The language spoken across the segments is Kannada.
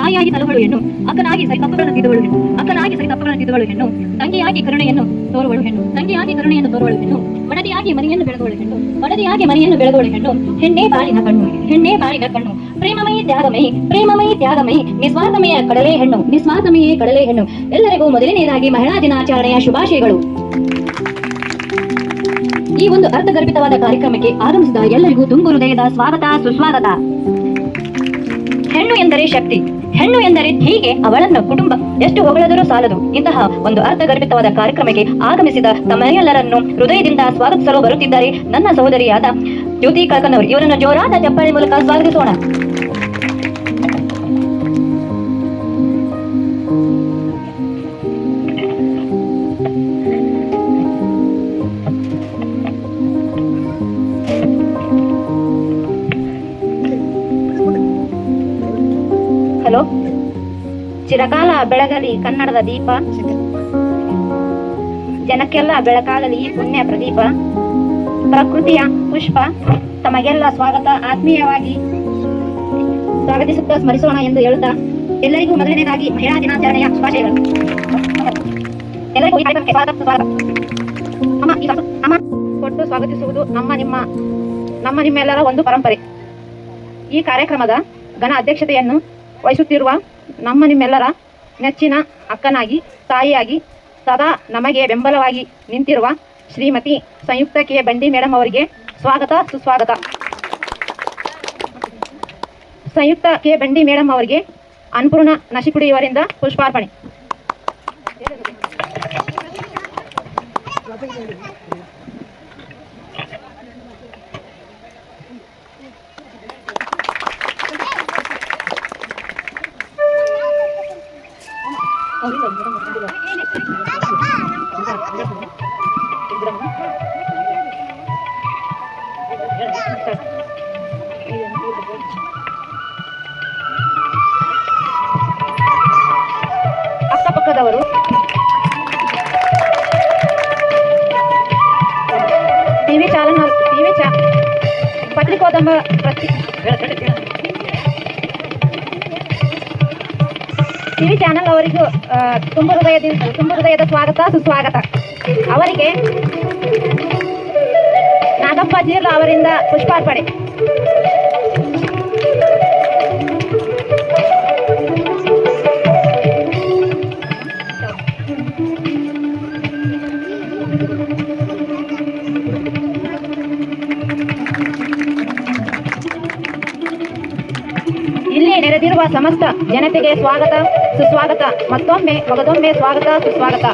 ತಾಯಿಯಾಗಿ ಸಲುವಳು ಹೆಣ್ಣು, ಅಕ್ಕನಾಗಿ ಸರಿ ತಪ್ಪುಗಳನ್ನು ತಿದ್ದುವಳು ಹೆಣ್ಣು, ಅಕ್ಕನಾಗಿ ಸರಿ ತಪ್ಪುಗಳನ್ನು ತಿದ್ದುವಳು ಹೆಣ್ಣು, ತಂಗಿಯಾಗಿ ಕರುಣೆಯನ್ನು ತೋರುವಳು ಹೆಣ್ಣು, ತಂಗಿಯಾಗಿ ಕರುಣೆಯನ್ನು ತೋರುವಳು ಹೆಣ್ಣು, ಮಡದಿಯಾಗಿ ಮನೆಯನ್ನು ಬೆಳೆದವಳು ಹೆಣ್ಣು, ಮಡದಿಯಾಗಿ ಮನೆಯನ್ನು ಬೆಳೆದವಳು ಹೆಣ್ಣು, ಹೆಣ್ಣೇ ಬಾಳಿನ ಕಣ್ಣು, ಹೆಣ್ಣೇ ಬಾಳಿನ ಕಣ್ಣು, ಪ್ರೇಮಮಯಿ ತ್ಯಾಗಮಯಿ, ಪ್ರೇಮಮಯಿ ತ್ಯಾಗಮಯಿ, ನಿಸ್ವಾರ್ಥಮಯ ಕಡಲೆ ಹೆಣ್ಣು, ನಿಸ್ವಾರ್ಥಮಯೇ ಕಡಲೆ ಹೆಣ್ಣು. ಎಲ್ಲರಿಗೂ ಮೊದಲನೆಯದಾಗಿ ಮಹಿಳಾ ದಿನಾಚರಣೆಯ ಶುಭಾಶಯಗಳು. ಈ ಒಂದು ಅರ್ಥಗರ್ಭಿತವಾದ ಕಾರ್ಯಕ್ರಮಕ್ಕೆ ಆಗಮಿಸಿದ ಎಲ್ಲರಿಗೂ ತುಂಬು ಹೃದಯದ ಸ್ವಾಗತ ಸುಸ್ವಾಗತ. ಹೆಣ್ಣು ಎಂದರೆ ಶಕ್ತಿ, ಹೆಣ್ಣು ಎಂದರೆ ಹೀಗೆ ಅವಳನ್ನು ಕುಟುಂಬ ಎಷ್ಟು ಹೊಗಳದರೂ ಸಾಲದು. ಇಂತಹ ಒಂದು ಅರ್ಥಗರ್ಭಿತವಾದ ಕಾರ್ಯಕ್ರಮಕ್ಕೆ ಆಗಮಿಸಿದ ತಮ್ಮೆಲ್ಲರನ್ನು ಹೃದಯದಿಂದ ಸ್ವಾಗತಿಸಲು ಬರುತ್ತಿದ್ದಾರೆ ನನ್ನ ಸಹೋದರಿಯಾದ ಜ್ಯೋತಿ ಕಳಕನವರು. ಇವರನ್ನು ಜೋರಾದ ಚಪ್ಪಾಳೆ ಮೂಲಕ ಸ್ವಾಗತಿಸೋಣ. ಹಲೋ. ಚಿರಕಾಲ ಬೆಳಗಲಿ ಕನ್ನಡದ ದೀಪ, ಜನಕ್ಕೆಲ್ಲ ಬೆಳಕಾಗಲಿ ಈ ಪುಣ್ಯ ಪ್ರದೀಪ. ಪ್ರಕೃತಿಯ ಪುಷ್ಪ ತಮಗೆಲ್ಲ ಸ್ವಾಗತ, ಆತ್ಮೀಯವಾಗಿ ಸ್ವಾಗತಿಸುತ್ತಾ ಸ್ಮರಿಸೋಣ ಎಂದು ಹೇಳುತ್ತಾ ಎಲ್ಲರಿಗೂ ಮೊದಲನೇದಾಗಿ ಮಹಿಳಾ ದಿನಾಚರಣೆಯ ಶುಭಾಶಯಗಳು. ಎಲ್ಲರಿಗೂ ಈ ಕಾರ್ಯಕ್ರಮಕ್ಕೆ ಸ್ವಾಗತ. ಅಮ್ಮ ಕೊಟ್ಟು ಸ್ವಾಗತಿಸುವುದು ನಮ್ಮ ನಿಮ್ಮೆಲ್ಲರ ಒಂದು ಪರಂಪರೆ. ಈ ಕಾರ್ಯಕ್ರಮದ ಘನ ಅಧ್ಯಕ್ಷತೆಯನ್ನು ವಹಿಸುತ್ತಿರುವ ನಿಮ್ಮೆಲ್ಲರ ನೆಚ್ಚಿನ ಅಕ್ಕನಾಗಿ, ತಾಯಿಯಾಗಿ ಸದಾ ನಮಗೆ ಬೆಂಬಲವಾಗಿ ನಿಂತಿರುವ ಶ್ರೀಮತಿ ಸಂಯುಕ್ತ ಕೆ ಬಂಡಿ ಮೇಡಮ್ ಅವರಿಗೆ ಸ್ವಾಗತ ಸುಸ್ವಾಗತ. ಸಂಯುಕ್ತ ಕೆ ಬಂಡಿ ಮೇಡಮ್ ಅವರಿಗೆ ಅನ್ನಪೂರ್ಣ ನಶಿಪುಡಿ ಇವರಿಂದ ಪುಷ್ಪಾರ್ಪಣೆ. ಅಕ್ಕಪಕ್ಕದವರು ಟಿವಿ ಪತ್ರಿಕೋದ್ಯಮ ಟಿವಿ ಚಾನೆಲ್ ಅವರಿಗೂ ತುಂಬು ಹೃದಯದ ಸ್ವಾಗತ ಸುಸ್ವಾಗತ. ಅವರಿಗೆ ನಾಗಪ್ಪ ಜೀರ್ಲ ಅವರಿಂದ ಪುಷ್ಪಾರ್ಪಣೆ. ಇಲ್ಲಿ ನೆರೆದಿರುವ ಸಮಸ್ತ ಜನತೆಗೆ ಸ್ವಾಗತ ಸುಸ್ವಾಗತ. ಮಗದೊಮ್ಮೆ ಸ್ವಾಗತ ಸುಸ್ವಾಗತ.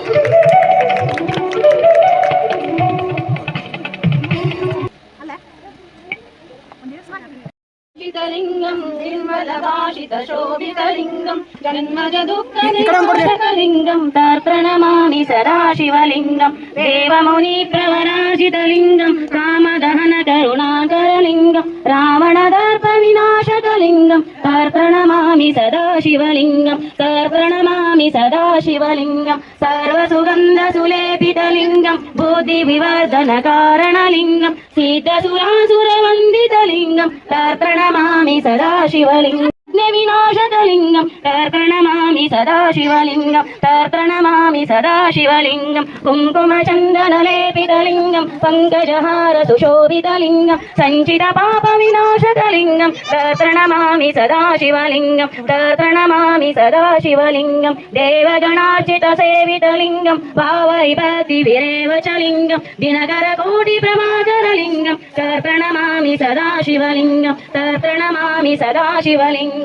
ಲಿಂಗಂ ನಿರ್ಮಲಭಾಷಿತ ಶೋಭಿತಲಿಂಗಂ ಜನ್ಮಜ ದುಃಖನಿರ್ನಾಶಕಲಿಂಗಂ ತರ್ಪಣಮಾಮಿ ಸದಾಶಿವಲಿಂಗಂ ದೇವಮುನಿ ಪ್ರವರಾಜಿತಲಿಂಗಂ ಕಾಮದಹನ ಕರುಣಾಕರಲಿಂಗಂ ರಾವಣದರ್ಪ ವಿನಾಶಕಲಿಂಗಂ ತರ್ಪಣಮಾಮಿ ಸದಾಶಿವಲಿಂಗಂ ತರ್ಪಣಮಾಮಿ ಸದಾಶಿವಲಿಂಗಂ ಸರ್ವಸುಗಂಧ ಸುಲೇಪಿತಲಿಂಗಂ ಬುದ್ಧಿ ವಿವರ್ಧನ ಕಾರಣಲಿಂಗಂ ಸಿದ್ಧಸುರಾಸುರವಂದಿತಲಿಂಗಂ ತರ್ಪಣಮಾಮಿ ಸದಾಶಿವಲಿಂಗಂ ವಿನಾಶಕಲಿಂಗಂ ತರ್ಪಣಮಾಮಿ ಸದಾಶಿವಲಿಂಗಂ ತರ್ಪಣಮಾಮಿ ಸದಾಶಿವಲಿಂಗಂ ಕುಂಕುಮ ಚಂದನ ಲೇಪಿತಲಿಂಗಂ ಪಂಕಜಹಾರ ಸುಶೋಭಿತಲಿಂಗಂ ಸಂಚಿತ ಪಾಪ ವಿನಾಶಕಲಿಂಗಂ ತರ್ಪಣಮಾಮಿ ಸದಾಶಿವಲಿಂಗಂ ತರ್ಪಣಮಾಮಿ ಸದಾಶಿವಲಿಂಗಂ ದೇವಗಣಾರ್ಚಿತ ಸೇವಿತಲಿಂಗಂ ಭಾವೈಪತಿ ವಿರೇವ ಚ ಲಿಂಗಂ ದಿನಕರ ಕೋಟಿ ಪ್ರಭಾಕರಲಿಂಗಂ ತರ್ಪಣಮಾಮಿ ಸದಾಶಿವಲಿಂಗಂ ತರ್ಪಣಮಾಮಿ ಸದಾಶಿವಲಿಂಗಂ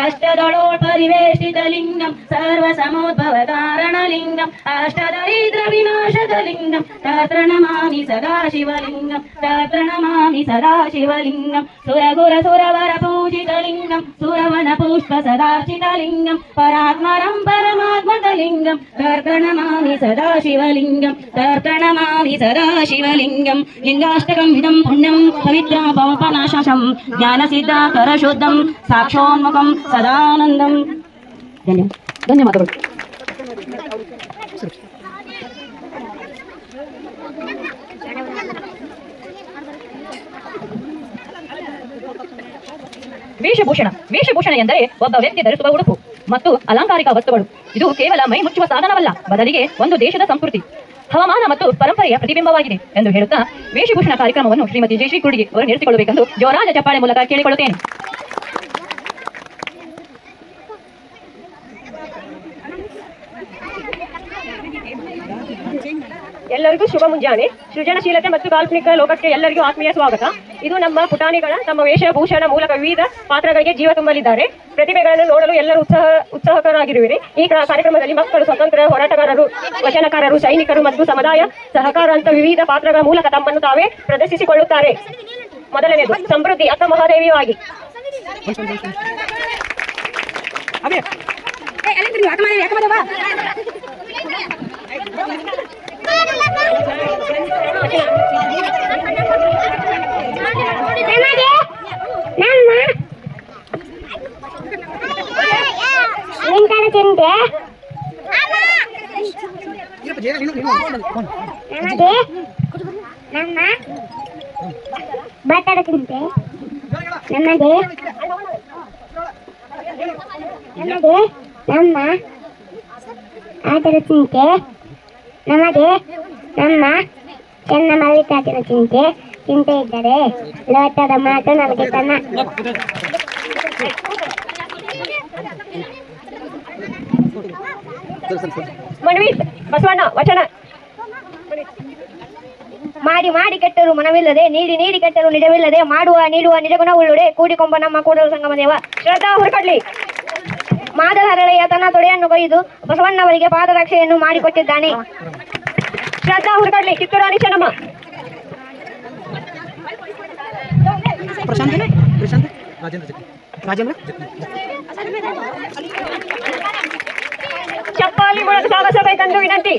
ಅಷ್ಟದಳೋಳ್ ಪರಿವೇಷ್ಟಿತಲಿಂಗಂ ಸರ್ವಸಮೋದ್ಭವ ಕಾರಣಲಿಂಗಂ ಅಷ್ಟದರಿದ್ರ ವಿನಾಶಕಲಿಂಗಂ ತರ್ಪಣಮಾಮಿ ಸದಾಶಿವಲಿಂಗಂ ತರ್ಪಣಮಾಮಿ ಸದಾಶಿವಲಿಂಗಂ ಸುರಗುರ ಸುರವರ ಪೂಜಿತಲಿಂಗಂ ಸುರವನ ಪುಷ್ಪ ಸದಾರ್ಚಿತಲಿಂಗಂ ಪರಾತ್ಮರಂ ಪರಮಾತ್ಮಕಲಿಂಗಂ ತರ್ಪಣಮಾಮಿ ಸದಾಶಿವಲಿಂಗಂ ತರ್ಪಣಮಾಮಿ ಸದಾಶಿವಲಿಂಗಂ ಲಿಂಗಾಷ್ಟಕಂ ಇದಂ ಪುಣ್ಯಂ ಪವಿತ್ರ ಪವಪನಾಶಂ ಜ್ಞಾನಸಿದ್ಧ ಕರಶುದ್ಧಂ ಸಾಕ್ಷೋನ್ಮುಖಂ ಸದಾನಂದಂ. ಧನ್ಯವಾದಗಳು. ವೇಷಭೂಷಣ. ವೇಷಭೂಷಣ ಎಂದರೆ ಒಬ್ಬ ವ್ಯಕ್ತಿ ಧರಿಸುವ ಉಡುಪು ಮತ್ತು ಅಲಂಕಾರಿಕ ವಸ್ತುಗಳು. ಇದು ಕೇವಲ ಮೈ ಮುಚ್ಚುವ ಸಾಧನವಲ್ಲ, ಬದಲಿಗೆ ಒಂದು ದೇಶದ ಸಂಸ್ಕೃತಿ, ಹವಾಮಾನ ಮತ್ತು ಪರಂಪರೆಯ ಪ್ರತಿಬಿಂಬವಾಗಿದೆ ಎಂದು ಹೇಳುತ್ತಾ ವೇಷಭೂಷಣ ಕಾರ್ಯಕ್ರಮವನ್ನು ಶ್ರೀಮತಿ ಜಯಶ್ರೀ ಕೂಡಿಗೆ ಅವರು ನಡೆಸಿಕೊಳ್ಳಬೇಕೆಂದು ಜೋರಾದ ಚಪ್ಪಾಳೆ ಮೂಲಕ ಕೇಳಿಕೊಳ್ಳುತ್ತೇನೆ. ಎಲ್ಲರಿಗೂ ಶುಭ ಮುಂಜಾನೆ. ಸೃಜನಶೀಲತೆ ಮತ್ತು ಕಾಲ್ಪನಿಕ ಲೋಕಕ್ಕೆ ಎಲ್ಲರಿಗೂ ಆತ್ಮೀಯ ಸ್ವಾಗತ. ಇದು ನಮ್ಮ ಪುಟಾಣಿಗಳ ತಮ್ಮ ವೇಷಭೂಷಣ ಮೂಲಕ ವಿವಿಧ ಪಾತ್ರಗಳಿಗೆ ಜೀವ ತುಂಬಲಿದ್ದಾರೆ. ಪ್ರತಿಭೆಗಳನ್ನು ನೋಡಲು ಎಲ್ಲರೂ ಉತ್ಸಾಹಕರಾಗಿರುವಿರಿ. ಈ ಕಾರ್ಯಕ್ರಮದಲ್ಲಿ ಮಕ್ಕಳು, ಸ್ವತಂತ್ರ ಹೋರಾಟಗಾರರು, ವಚನಕಾರರು, ಸೈನಿಕರು ಮತ್ತು ಸಮುದಾಯ ಸಹಕಾರ ಅಂತ ವಿವಿಧ ಪಾತ್ರಗಳ ಮೂಲಕ ತಮ್ಮನ್ನು ತಾವೇ ಪ್ರದರ್ಶಿಸಿಕೊಳ್ಳುತ್ತಾರೆ. ಮೊದಲನೇದು ಸಮೃದ್ಧಿ ಅಕ್ಕ ಮಹಾದೇವಿಯಾಗಿ. ಚಿಂತೆ ನಮ್ಮ ಬಟ್ಟದ ಚಿಂತೆ ನಮಗೆ ನಮ್ಮ ಆಟದ ಚಿಂತೆ ನಮಗೆ ನಮ್ಮ ಚೆನ್ನ ಮಲ್ಲಿಕಾರ್ಜುನ ಚಿಂತೆ ಇದ್ದರೆ ಲೋಟದ ಮಾತು ನಮಗೆ ತನ್ನ ಮನವಿ ಬಸವಣ್ಣ ವಚನ. ಮಾಡಿ ಮಾಡಿ ಕೆಟ್ಟರು ಮನವಿಲ್ಲದೆ, ನೀಡಿ ನೀಡಿ ಕೆಟ್ಟರು ನಿಜವಿಲ್ಲದೆ, ಮಾಡುವ ನೀಡುವ ನಿಜಗುಣ ಉಳ್ಳುಡೆ, ಕೂಡಿಕೊಂಬ ನಮ್ಮ ಕೂಡಲು ಸಂಗಮದೇವ. ಶ್ರದ್ಧಾ ಹುರ್ಕಡ್ಲಿ. ಮಾದಹರಳೆಯ ತನ್ನ ತೊಡೆಯನ್ನು ಕೊಯ್ದು ಬಸವಣ್ಣವರಿಗೆ ಪಾದರಕ್ಷೆಯನ್ನು ಮಾಡಿಕೊಟ್ಟಿದ್ದಾನೆ. ಶ್ರದ್ಧಾ ಹುರ್ಕಡ್ಲಿ. ಕಿತ್ತೂರಾಣಿ ಚೆನ್ನಮ್ಮ. ಚಪ್ಪಾಲಿ ಮೂಲಕ ಸಾಗಸಬೇಕೆಂದು ವಿನಂತಿ.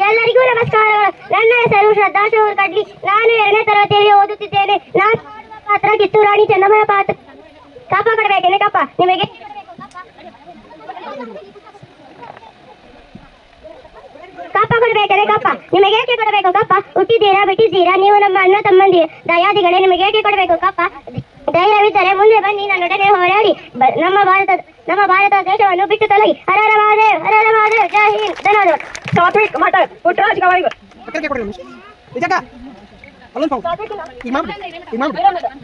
ಎಲ್ಲರಿಗೂ ನಮಸ್ಕಾರ. ನನ್ನ ಹೆಸರು ಶ್ರದ್ಧಾ ಹುರ್ಕಡ್ಲಿ. ನಾನು 2ನೇ ತರಗತಿಯಲ್ಲಿ ಓದುತ್ತಿದ್ದೇನೆ. ನಾನು ಪಾತ್ರ ಕಿತ್ತೂರಾಣಿ ಚೆನ್ನಮ್ಮನ ಪಾತ್ರ. ಕಪ್ಪ ಕೊಡಬೇಕೇನೆ? ಕಪ್ಪ ನಿಮಗೆ ಕಪ್ಪ ಕೊಡಬೇಕೇನೆ? ಕಪ್ಪ ನಿಮಗೆ ಏಕೆ ಕೊಡಬೇಕು? ಕಪ್ಪ ಹುಟ್ಟಿದ್ದೀರಾ ಬಿಟ್ಟಿದ್ದೀರಾ? ನೀವು ನಮ್ಮ ಅಣ್ಣ ತಮ್ಮಂದಿರ ದಯಾದಿಗಳೇ. ನಿಮಗೆ ಏಕೆ ಕೊಡಬೇಕು ಕಪ್ಪ? ಧೈರ್ಯವಿದ್ದರೆ ಮುಂದೆ ಬನ್ನಿ, ನನ್ನೊಡನೆ ಹೋರಾಡಿ ನಮ್ಮ ಭಾರತ ದೇಶವನ್ನು ಬಿಟ್ಟು ತೊಲಗಿ. ಹರರ ಮಹಾದೇವ್, ಹರರ ಮಹಾದೇವ್. ಜೈ ಹಿಂದ್. ಧನ್ಯವಾದಗಳು. ಸಾತ್ವಿಕ್ ಮಠ ಪುಟ್ಟರಾಜ್ ಗವಾಯಿಗಳು.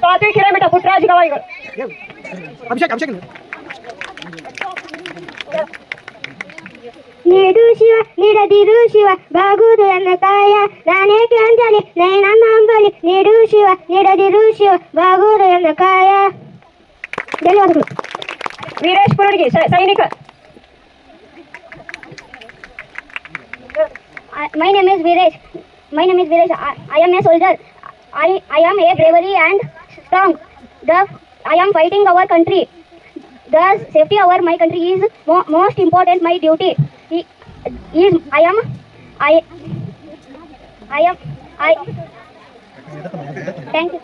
ಸಾತ್ವಿಕ್ ಹಿರೇಮಠ ಪುಟ್ಟರಾಜ್ ಗವಾಯಿಗಳು. ನೀಡು ಶಿವ ನೀಡದಿರು ಶಿವ, ಬಾಗುವುದು ನನ್ನ ಕಾಯ, ನಾನೇಕೆ ಅಂಜಲಿ ನನ್ನ ಅಂಬಲಿ. ನೀಡು ಶಿವ ನೀಡದಿರು ಶಿವ, ಬಾಗುವುದು ನನ್ನ ಕಾಯ. ಧನ್ಯವಾದಗಳು. ವೀರೇಶ್ ಪುರಡ್ಗಿ ಸೈನಿಕ. My name is Viresh. I am a soldier. I am a bravery and strong. I am fighting our country. The safety of my country is most important. My duty is I am. Thank you.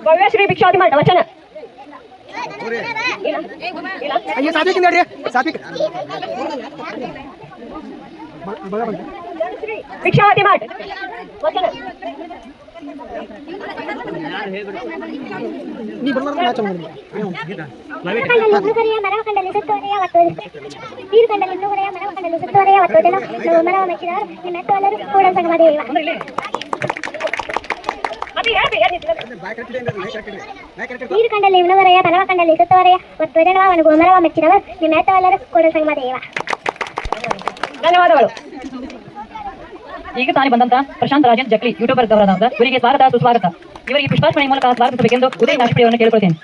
Bhavyashree ಭಿಕ್ಷಾತಿ ಮಠ ವಚನ. ಭಿಕ್ಷಾವತಿ ಮಠ ವಚನ. ಮರವಕಂಡಲ್ಲಿ ಸುತ್ತುವರೆಯ ನೀರು ಕಂಡಲ್ಲಿ ಇನ್ನೂರೆಯ ಮರವಕಂಡಲ್ಲಿ ಸುತ್ತುವರೆಯ ಒತ್ತೋದೆಲ್ಲ ನಾವು ಮರವ ಮೆಚ್ಚಿದವರು ನಿಮ್ಮೆಲ್ಲರೂ ಕೂಡ ಸಂಗಮದೇವ. ನೀರು ಕಂಡಲ್ಲಿ ಇನ್ನೂರೆಯ ಮರವಕಂಡಲ್ಲಿ ಸುತ್ತುವರೆಯ ಒತ್ತೋದೆಲ್ಲ ಮರವ ಮೆಚ್ಚಿದವರು ನಿಮ್ಮೆಲ್ಲರೂ ಕೂಡ ಸಂಗಮದೇವ. ಧನ್ಯವಾದಗಳು. ಈಗ ತಾನೇ ಬಂದಂತ ಪ್ರಶಾಂತ್ ರಾಜೇಂದ್ರ ಜಕ್ಲಿ ಯೂಟ್ಯೂಬರ್ ಅವರಾದ ಇವರಿಗೆ ಸ್ವಾಗತ ಸುಸ್ವಾಗತ. ಇವರಿಗೆ ಪುಷ್ಪಾರ್ಪಣೆ ಮೂಲಕ ಸ್ವಾಗತಿಸಬೇಕೆಂದು ಉದಯ ನಾಶಿಪಿಯವರನ್ನು ಕೇಳಿಕೊಳ್ಳುತ್ತೇನೆ.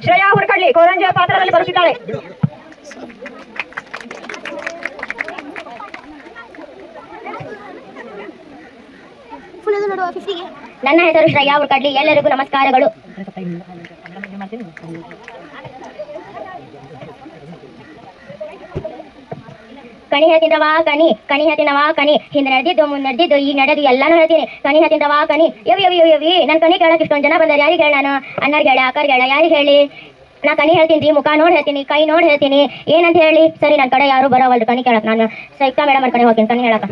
ಶ್ರೇಯಾ ಹುರ್ಕಡ್ಲಿ ಕೋರಂಜಿಯ ಪಾತ್ರದಲ್ಲಿ ಬರುತ್ತಿದ್ದಾಳೆ. ನನ್ನ ಹೆಸರು ಶ್ರೇಯಾ ಹುರ್ಕಡ್ಲಿ. ಎಲ್ಲರಿಗೂ ನಮಸ್ಕಾರಗಳು. ಕಣಿ ಹೇಳ್ತೀನವಾ ಕಣಿ ಹೇಳ್ತೀನವಾ ಹಿಂದೆ ನಡೆದಿದ್ದು ಮುಂದೆ ನಡೆದಿದ್ದು ಈಗ ನಡೆದು ಎಲ್ಲಾನು ಹೇಳ್ತೀನಿ. ಕಣಿ ಹೇಳ್ತೀನವಾ ಯವಿ ನನ್ನ ಕಣಿ ಕೇಳಕ್ಕೆ ಇಷ್ಟೊಂದು ಜನ ಬಂದಾರೆ. ಯಾರಿಗೆ ಹೇಳ ನಾನು? ಅಣ್ಣರ್ಗೆ ಹೇಳ, ಅಕ್ಕರ್ಗೆ ಹೇಳ, ಯಾರಿಗೆ ಹೇಳಿ? ನಾ ಕಣಿ ಹೇಳ್ತೀನಿ, ಮುಖ ನೋಡಿ ಹೇಳ್ತೀನಿ, ಕೈ ನೋಡಿ ಹೇಳ್ತೀನಿ. ಏನಂತ ಹೇಳಿ? ಸರಿ, ನನ್ನ ಕಡೆ ಯಾರು ಬರೋವಲ್ದು ಕಣಿ ಕೇಳಕ್. ನಾನು ಸೈಕಾ ಮೇಡಮ್ ಕಡೆ ಹೋಗ್ತೀನಿ ಕಣಿ ಹೇಳಕ.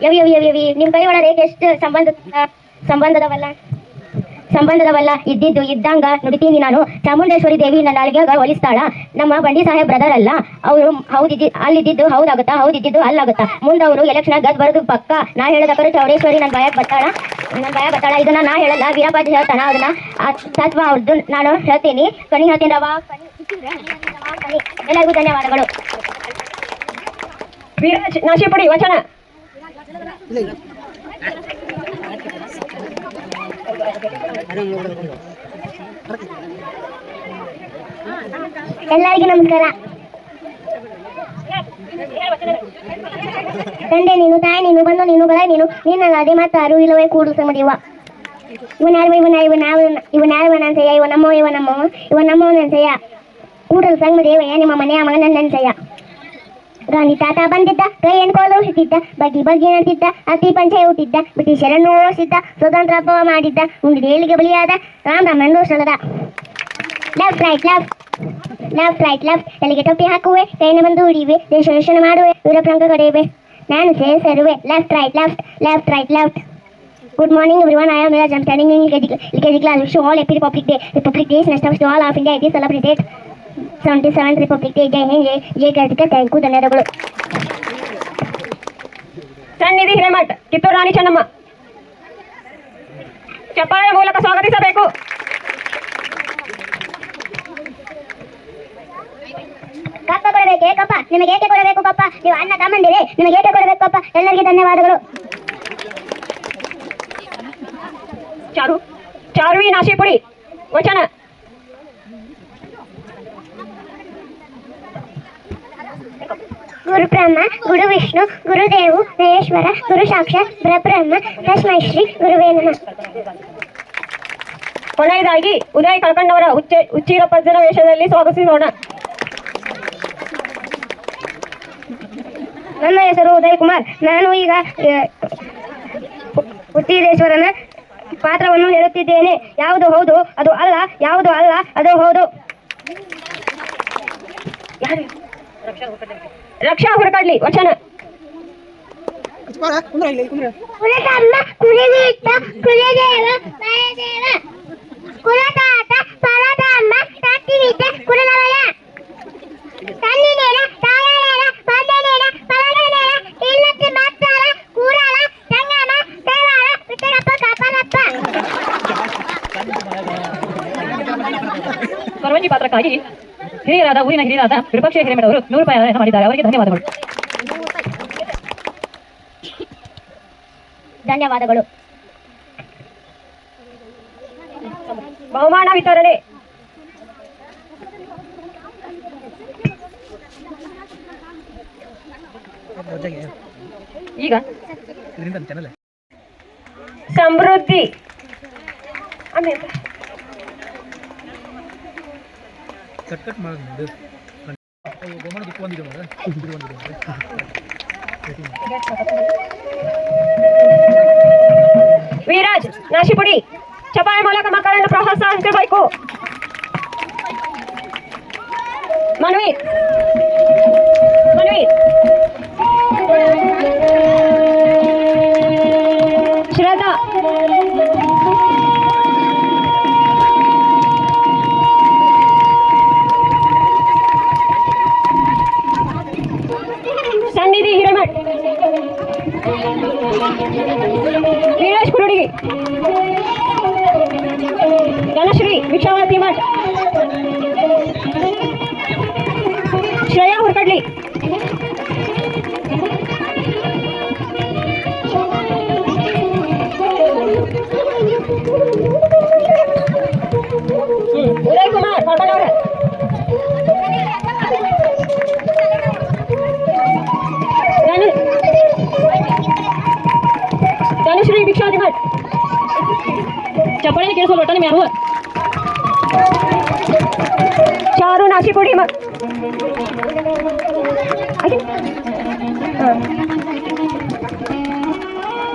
ಯವಿ ನಿಮ್ಮ ಕೈ ಒಳಗೆ ಎಷ್ಟು ಸಂಬಂಧದವಲ್ಲ ಇದ್ದಿದ್ದು ಇದ್ದಂಗ ನುಡಿತೀನಿ ನಾನು. ಚಾಮುಂಡೇಶ್ವರಿ ದೇವಿ ನನ್ನ ಅಲ್ಲಿಗೆ ಒಲಿಸ್ತಾಳ. ನಮ್ಮ ಬಂಡಿ ಸಾಹೇಬ್ ಬ್ರದರ್ ಅಲ್ಲ ಅವರು. ಅಲ್ಲಿದ್ದು ಹೌದಾಗುತ್ತಾ, ಹೌದಿದ್ದು ಅಲ್ಲಾಗುತ್ತಾ. ಮುಂದವರು ಎಲೆಕ್ಷನ್ ಗದ್ ಬರೋದು ಪಕ್ಕ. ನಾ ಹೇಳದಕ್ಕರು ಚೌಡೇಶ್ವರಿ ನನ್ನ ಭಯ ಬರ್ತಾಳ. ಇದನ್ನ ನಾ ಹೇಳಲ್ಲ, ವೀರಪ್ಪಾಜಿ ಹೇಳ್ತಾನ. ಅದನ್ನ ತತ್ವ ಅವ್ರದ್ದು ನಾನು ಹೇಳ್ತೀನಿ. ಕಣಿ ಹೇಳ್ತೀನವ ಕಣಿ. ಎಲ್ಲರಿಗೂ ಧನ್ಯವಾದಗಳು. ವೀರಾಜ್ ನಾಶಿಪುಡಿ ವಚನ. ಎಲ್ಲರಿಗೂ ನಮಸ್ಕಾರ. ತಂದೆ ನೀನು, ತಾಯಿ ನೀನು, ಬಂದು ನೀನು, ಬಲ ನೀನು, ನಿನ್ನ ಅದೇ ಮಾತಾರು ಇಲ್ಲವೇ ಕೂಡು ಸಮದಿವ. ಇವನಾರ್ವನಂತೆಯ ಇವ ನಮ್ಮವನಂತೆಯ ಕೂಡಲು ಸಂಗದೇವಯ್ಯ ನಿಮ್ಮ ಮನೆಯ ಮಗನಂತೆಯ. ಗಾಂಧಿ ತಾತ ಬಂದಿದ್ದ, ಕೈ ಎಣ್ಕೋಲು ಹುಟ್ಟಿದ್ದ, ಬಗ್ಗಿ ನಡ್ತಿದ್ದ, ಅತಿ ಪಂಚೆ ಹುಟ್ಟಿದ್ದ, ಬ್ರಿಟಿಷರನ್ನು ಓಡಿಸಿದ್ದ, ಸ್ವತಂತ್ರ ಹಬ್ಬ ಮಾಡಿದ್ದ, ಉಂಡಿದ ಏಳಿಗೆ ಬಲಿಯಾದ, ರಾಮರಾಮನನ್ನು ಸಲದ. ಲೆಫ್ಟ್ ರೈಟ್ ಲೆಫ್ಟ್ ತಲೆಗೆ ಟೊಪ್ಪಿ ಹಾಕುವೆ, ಕೈನ ಬಂದು ಹಿಡಿಯುವೆ, ದೇಶ ರಕ್ಷಣೆ ಮಾಡುವೆ, ವೀರಪ್ರಂಕ ಕಡೆಯುವೆ, ನಾನು ಸೇರಿಸುವೆ. Left right. Good morning everyone, I am Miraj. I am studying in LKG class. Wish you all happy Republic Day. Republic Day is national to all of India. It is celebrated 77th Republic Day. Jai Hind, Jai Kartika. Thank you. ಧನ್ಯವಾದಗಳು. ಸನ್ನಿಧಿ ಹಿರೇಮಠ್, ಕಿತ್ತೂರು ರಾಣಿ ಚೆನ್ನಮ್ಮ. ಚಪ್ಪಾಳೆಯ ಮೂಲಕ ಸ್ವಾಗತಿಸಬೇಕು. ಕಪ್ಪ ಕೊಡಬೇಕೇ ಕಪ್ಪ? ನಿಮಗೆ ಏಕೆ ಕೊಡಬೇಕು ಕಪ್ಪ? ನೀವು ಅಣ್ಣ ತಮ್ಮಂದಿರೇ, ನಿಮಗೆ ಏಕೆ ಕೊಡಬೇಕು ಕಪ್ಪ? ಎಲ್ಲರಿಗೆ ಧನ್ಯವಾದಗಳು. ಚಾರ್ವಿ ನಾಶಿಪುಡಿ ವಚನ. ಗುರು ಬ್ರಹ್ಮ ಗುರು ವಿಷ್ಣು ಗುರುದೇವು ಮಹೇಶ್ವರ ಗುರು ಸಾಕ್ಷಾತ್ ಪರಬ್ರಹ್ಮ ತಸ್ಮೈ ಶ್ರೀ ಗುರುವೇ ನಮಃ. ಕೊನೆಯದಾಗಿ ಉದಯ್ ಕಳ್ಕಂಡವರ ಉಚ್ಚಿರಪ್ಪಜ್ಜನ ವೇಷದಲ್ಲಿ ಸ್ವಾಗತಿಸೋಣ. ನನ್ನ ಹೆಸರು ಉದಯ್ ಕುಮಾರ್. ನಾನು ಈಗ ಉಚ್ಚಿರೇಶ್ವರನ ಪಾತ್ರವನ್ನು ಹೇಳುತ್ತಿದ್ದೇನೆ. ಯಾವುದು ಹೌದು ಅದು ಅಲ್ಲ, ಯಾವುದು ಅಲ್ಲ ಅದು ಹೌದು. ರಕ್ಷಾ ಹುರಕಡ್ಲಿ ವಚನ. ಕುಲತಮ್ಮ ಕುಲವೀಟ ಕುಲದೇವ ಪರದೇವ ಕುಲತಾತ ಪರದಮ್ಮ ತಾತಿವೀಟ ಕುಲನವಯ ತನ್ನಿನೇನ ತಾಯನೇನ ಪದನೇನ ಪರದೇನೇನ ಇಲ್ಲಕ್ಕೆ ಮಾತಾರ ಕೂರಾಳ ಸಂಗಮ ದೇವಾಳ ವಿಠಲಪ್ಪ ಕಾಪನಪ್ಪ. ಸರ್ವಂಜಿ ಪಾತ್ರಕ್ಕಾಗಿ ಊರಿನ ಹಿರಿಯರಾದ ವಿರೂಪಾಕ್ಷ ಹಿರೇಮಠ ಅವರು 100 ರೂಪಾಯಿ ಮಾಡಿದ್ದಾರೆ. ಅವರಿಗೆ ಧನ್ಯವಾದಗಳು. ಬಹುಮಾನ ವಿತರಣೆ. ಈಗ ಸಮೃದ್ಧಿ ವೀರಾಜ್ ನಾಶಿಪುಡಿ. ಚಪಾಳೆ ಮೂಲಕ ಮಕ್ಕಳನ್ನು ಪ್ರೋತ್ಸಾಹಿಸಬೇಕು. ಮನ್ವೀರ್ ಶ್ರದ್ಧಾ ಸನ್ನಿಧಿ ಹಿರೇಮಠ್ ವೀರೇಶ್ ಕುರುಡಿಗಿ ಧನಶ್ರೀ ಭಿಕ್ಷಾವತಿ ಮಠ್ ಶ್ರೇಯಾ ಹುರ್ಕಡ್ಲಿ ಉದಯ್ ಕುಮಾರ್ ಕರ್ಕೊಂಡವ್ರೆ ಧನುಶ್ರೀ ಭಿಕ್ಷಾವತಿ ಮಠ್ ಚಪ್ಪಾಳೆ ಕೇಳಿಸೋಲ್ಲ ಒಟ್ಟ ನಿಮ್ಗೆ ಯಾರು ಚಾರು ನಾಶಿಪುಡಿ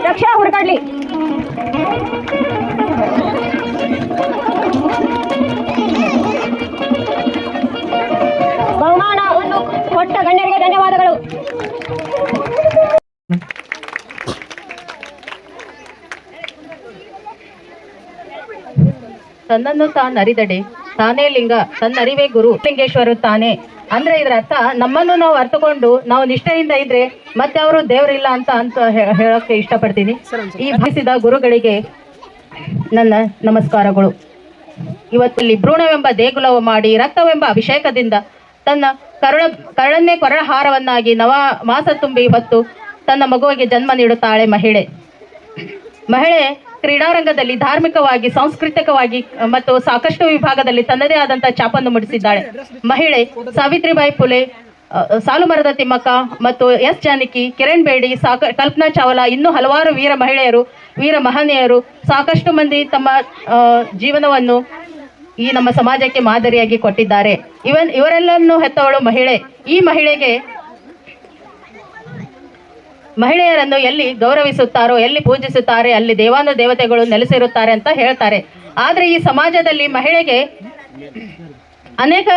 ರಕ್ಷಾ ಹುಡುಕಾಡ್ಲಿ. ಬಹುಮಾನವನ್ನು ಕೊಟ್ಟ ಗಣ್ಯರಿಗೆ ಧನ್ಯವಾದಗಳು. ತನ್ನನ್ನು ತಾನರಿದಡೆ ತಾನೇ ಲಿಂಗ, ತನ್ನರಿವೇ ಗುರು, ಲಿಂಗೇಶ್ವರ ತಾನೇ. ಅಂದ್ರೆ ಇದರ ಅರ್ಥ ನಮ್ಮನ್ನು ನಾವು ಅರ್ಥಕೊಂಡು ನಾವು ನಿಷ್ಠೆಯಿಂದ ಇದ್ರೆ ಮತ್ತೆ ಅವರು ದೇವರಿಲ್ಲ ಅಂತ ಹೇಳಕ್ಕೆ ಇಷ್ಟಪಡ್ತೀನಿ. ಈ ಭಾವಿಸಿದ ಗುರುಗಳಿಗೆ ನನ್ನ ನಮಸ್ಕಾರಗಳು. ಇವತ್ತಲ್ಲಿ ಭ್ರೂಣವೆಂಬ ದೇಗುಲವ ಮಾಡಿ ರಕ್ತವೆಂಬ ಅಭಿಷೇಕದಿಂದ ತನ್ನ ಕರಳನ್ನೇ ಕೊರಳಹಾರವನ್ನಾಗಿ ನವ ಮಾಸ ತುಂಬಿ ಹೊತ್ತು ತನ್ನ ಮಗುವಿಗೆ ಜನ್ಮ ನೀಡುತ್ತಾಳೆ ಮಹಿಳೆ. ಮಹಿಳೆ ಕ್ರೀಡಾರಂಗದಲ್ಲಿ ಧಾರ್ಮಿಕವಾಗಿ, ಸಾಂಸ್ಕೃತಿಕವಾಗಿ ಮತ್ತು ಸಾಕಷ್ಟು ವಿಭಾಗದಲ್ಲಿ ತನ್ನದೇ ಆದಂತಹ ಛಾಪನ್ನು ಮೂಡಿಸಿದ್ದಾಳೆ. ಮಹಿಳೆ ಸಾವಿತ್ರಿಬಾಯಿ ಫುಲೆ, ಸಾಲುಮರದ ತಿಮ್ಮಕ್ಕ ಮತ್ತು ಎಸ್ ಜಾನಕಿ, ಕಿರಣ್ ಬೇಡಿ, ಕಲ್ಪನಾ ಚಾವ್ಲಾ, ಇನ್ನೂ ಹಲವಾರು ವೀರ ಮಹಿಳೆಯರು, ವೀರ ಮಹನೀಯರು ಸಾಕಷ್ಟು ಮಂದಿ ತಮ್ಮ ಜೀವನವನ್ನು ಈ ನಮ್ಮ ಸಮಾಜಕ್ಕೆ ಮಾದರಿಯಾಗಿ ಕೊಟ್ಟಿದ್ದಾರೆ. ಇವರೆಲ್ಲರನ್ನು ಹೆತ್ತವಳು ಮಹಿಳೆ. ಈ ಮಹಿಳೆಯರನ್ನು ಎಲ್ಲಿ ಗೌರವಿಸುತ್ತಾರೋ, ಎಲ್ಲಿ ಪೂಜಿಸುತ್ತಾರೆ, ಅಲ್ಲಿ ದೇವಾನು ದೇವತೆಗಳು ನೆಲೆಸಿರುತ್ತಾರೆ ಅಂತ ಹೇಳ್ತಾರೆ. ಆದರೆ ಈ ಸಮಾಜದಲ್ಲಿ ಮಹಿಳೆಗೆ ಅನೇಕ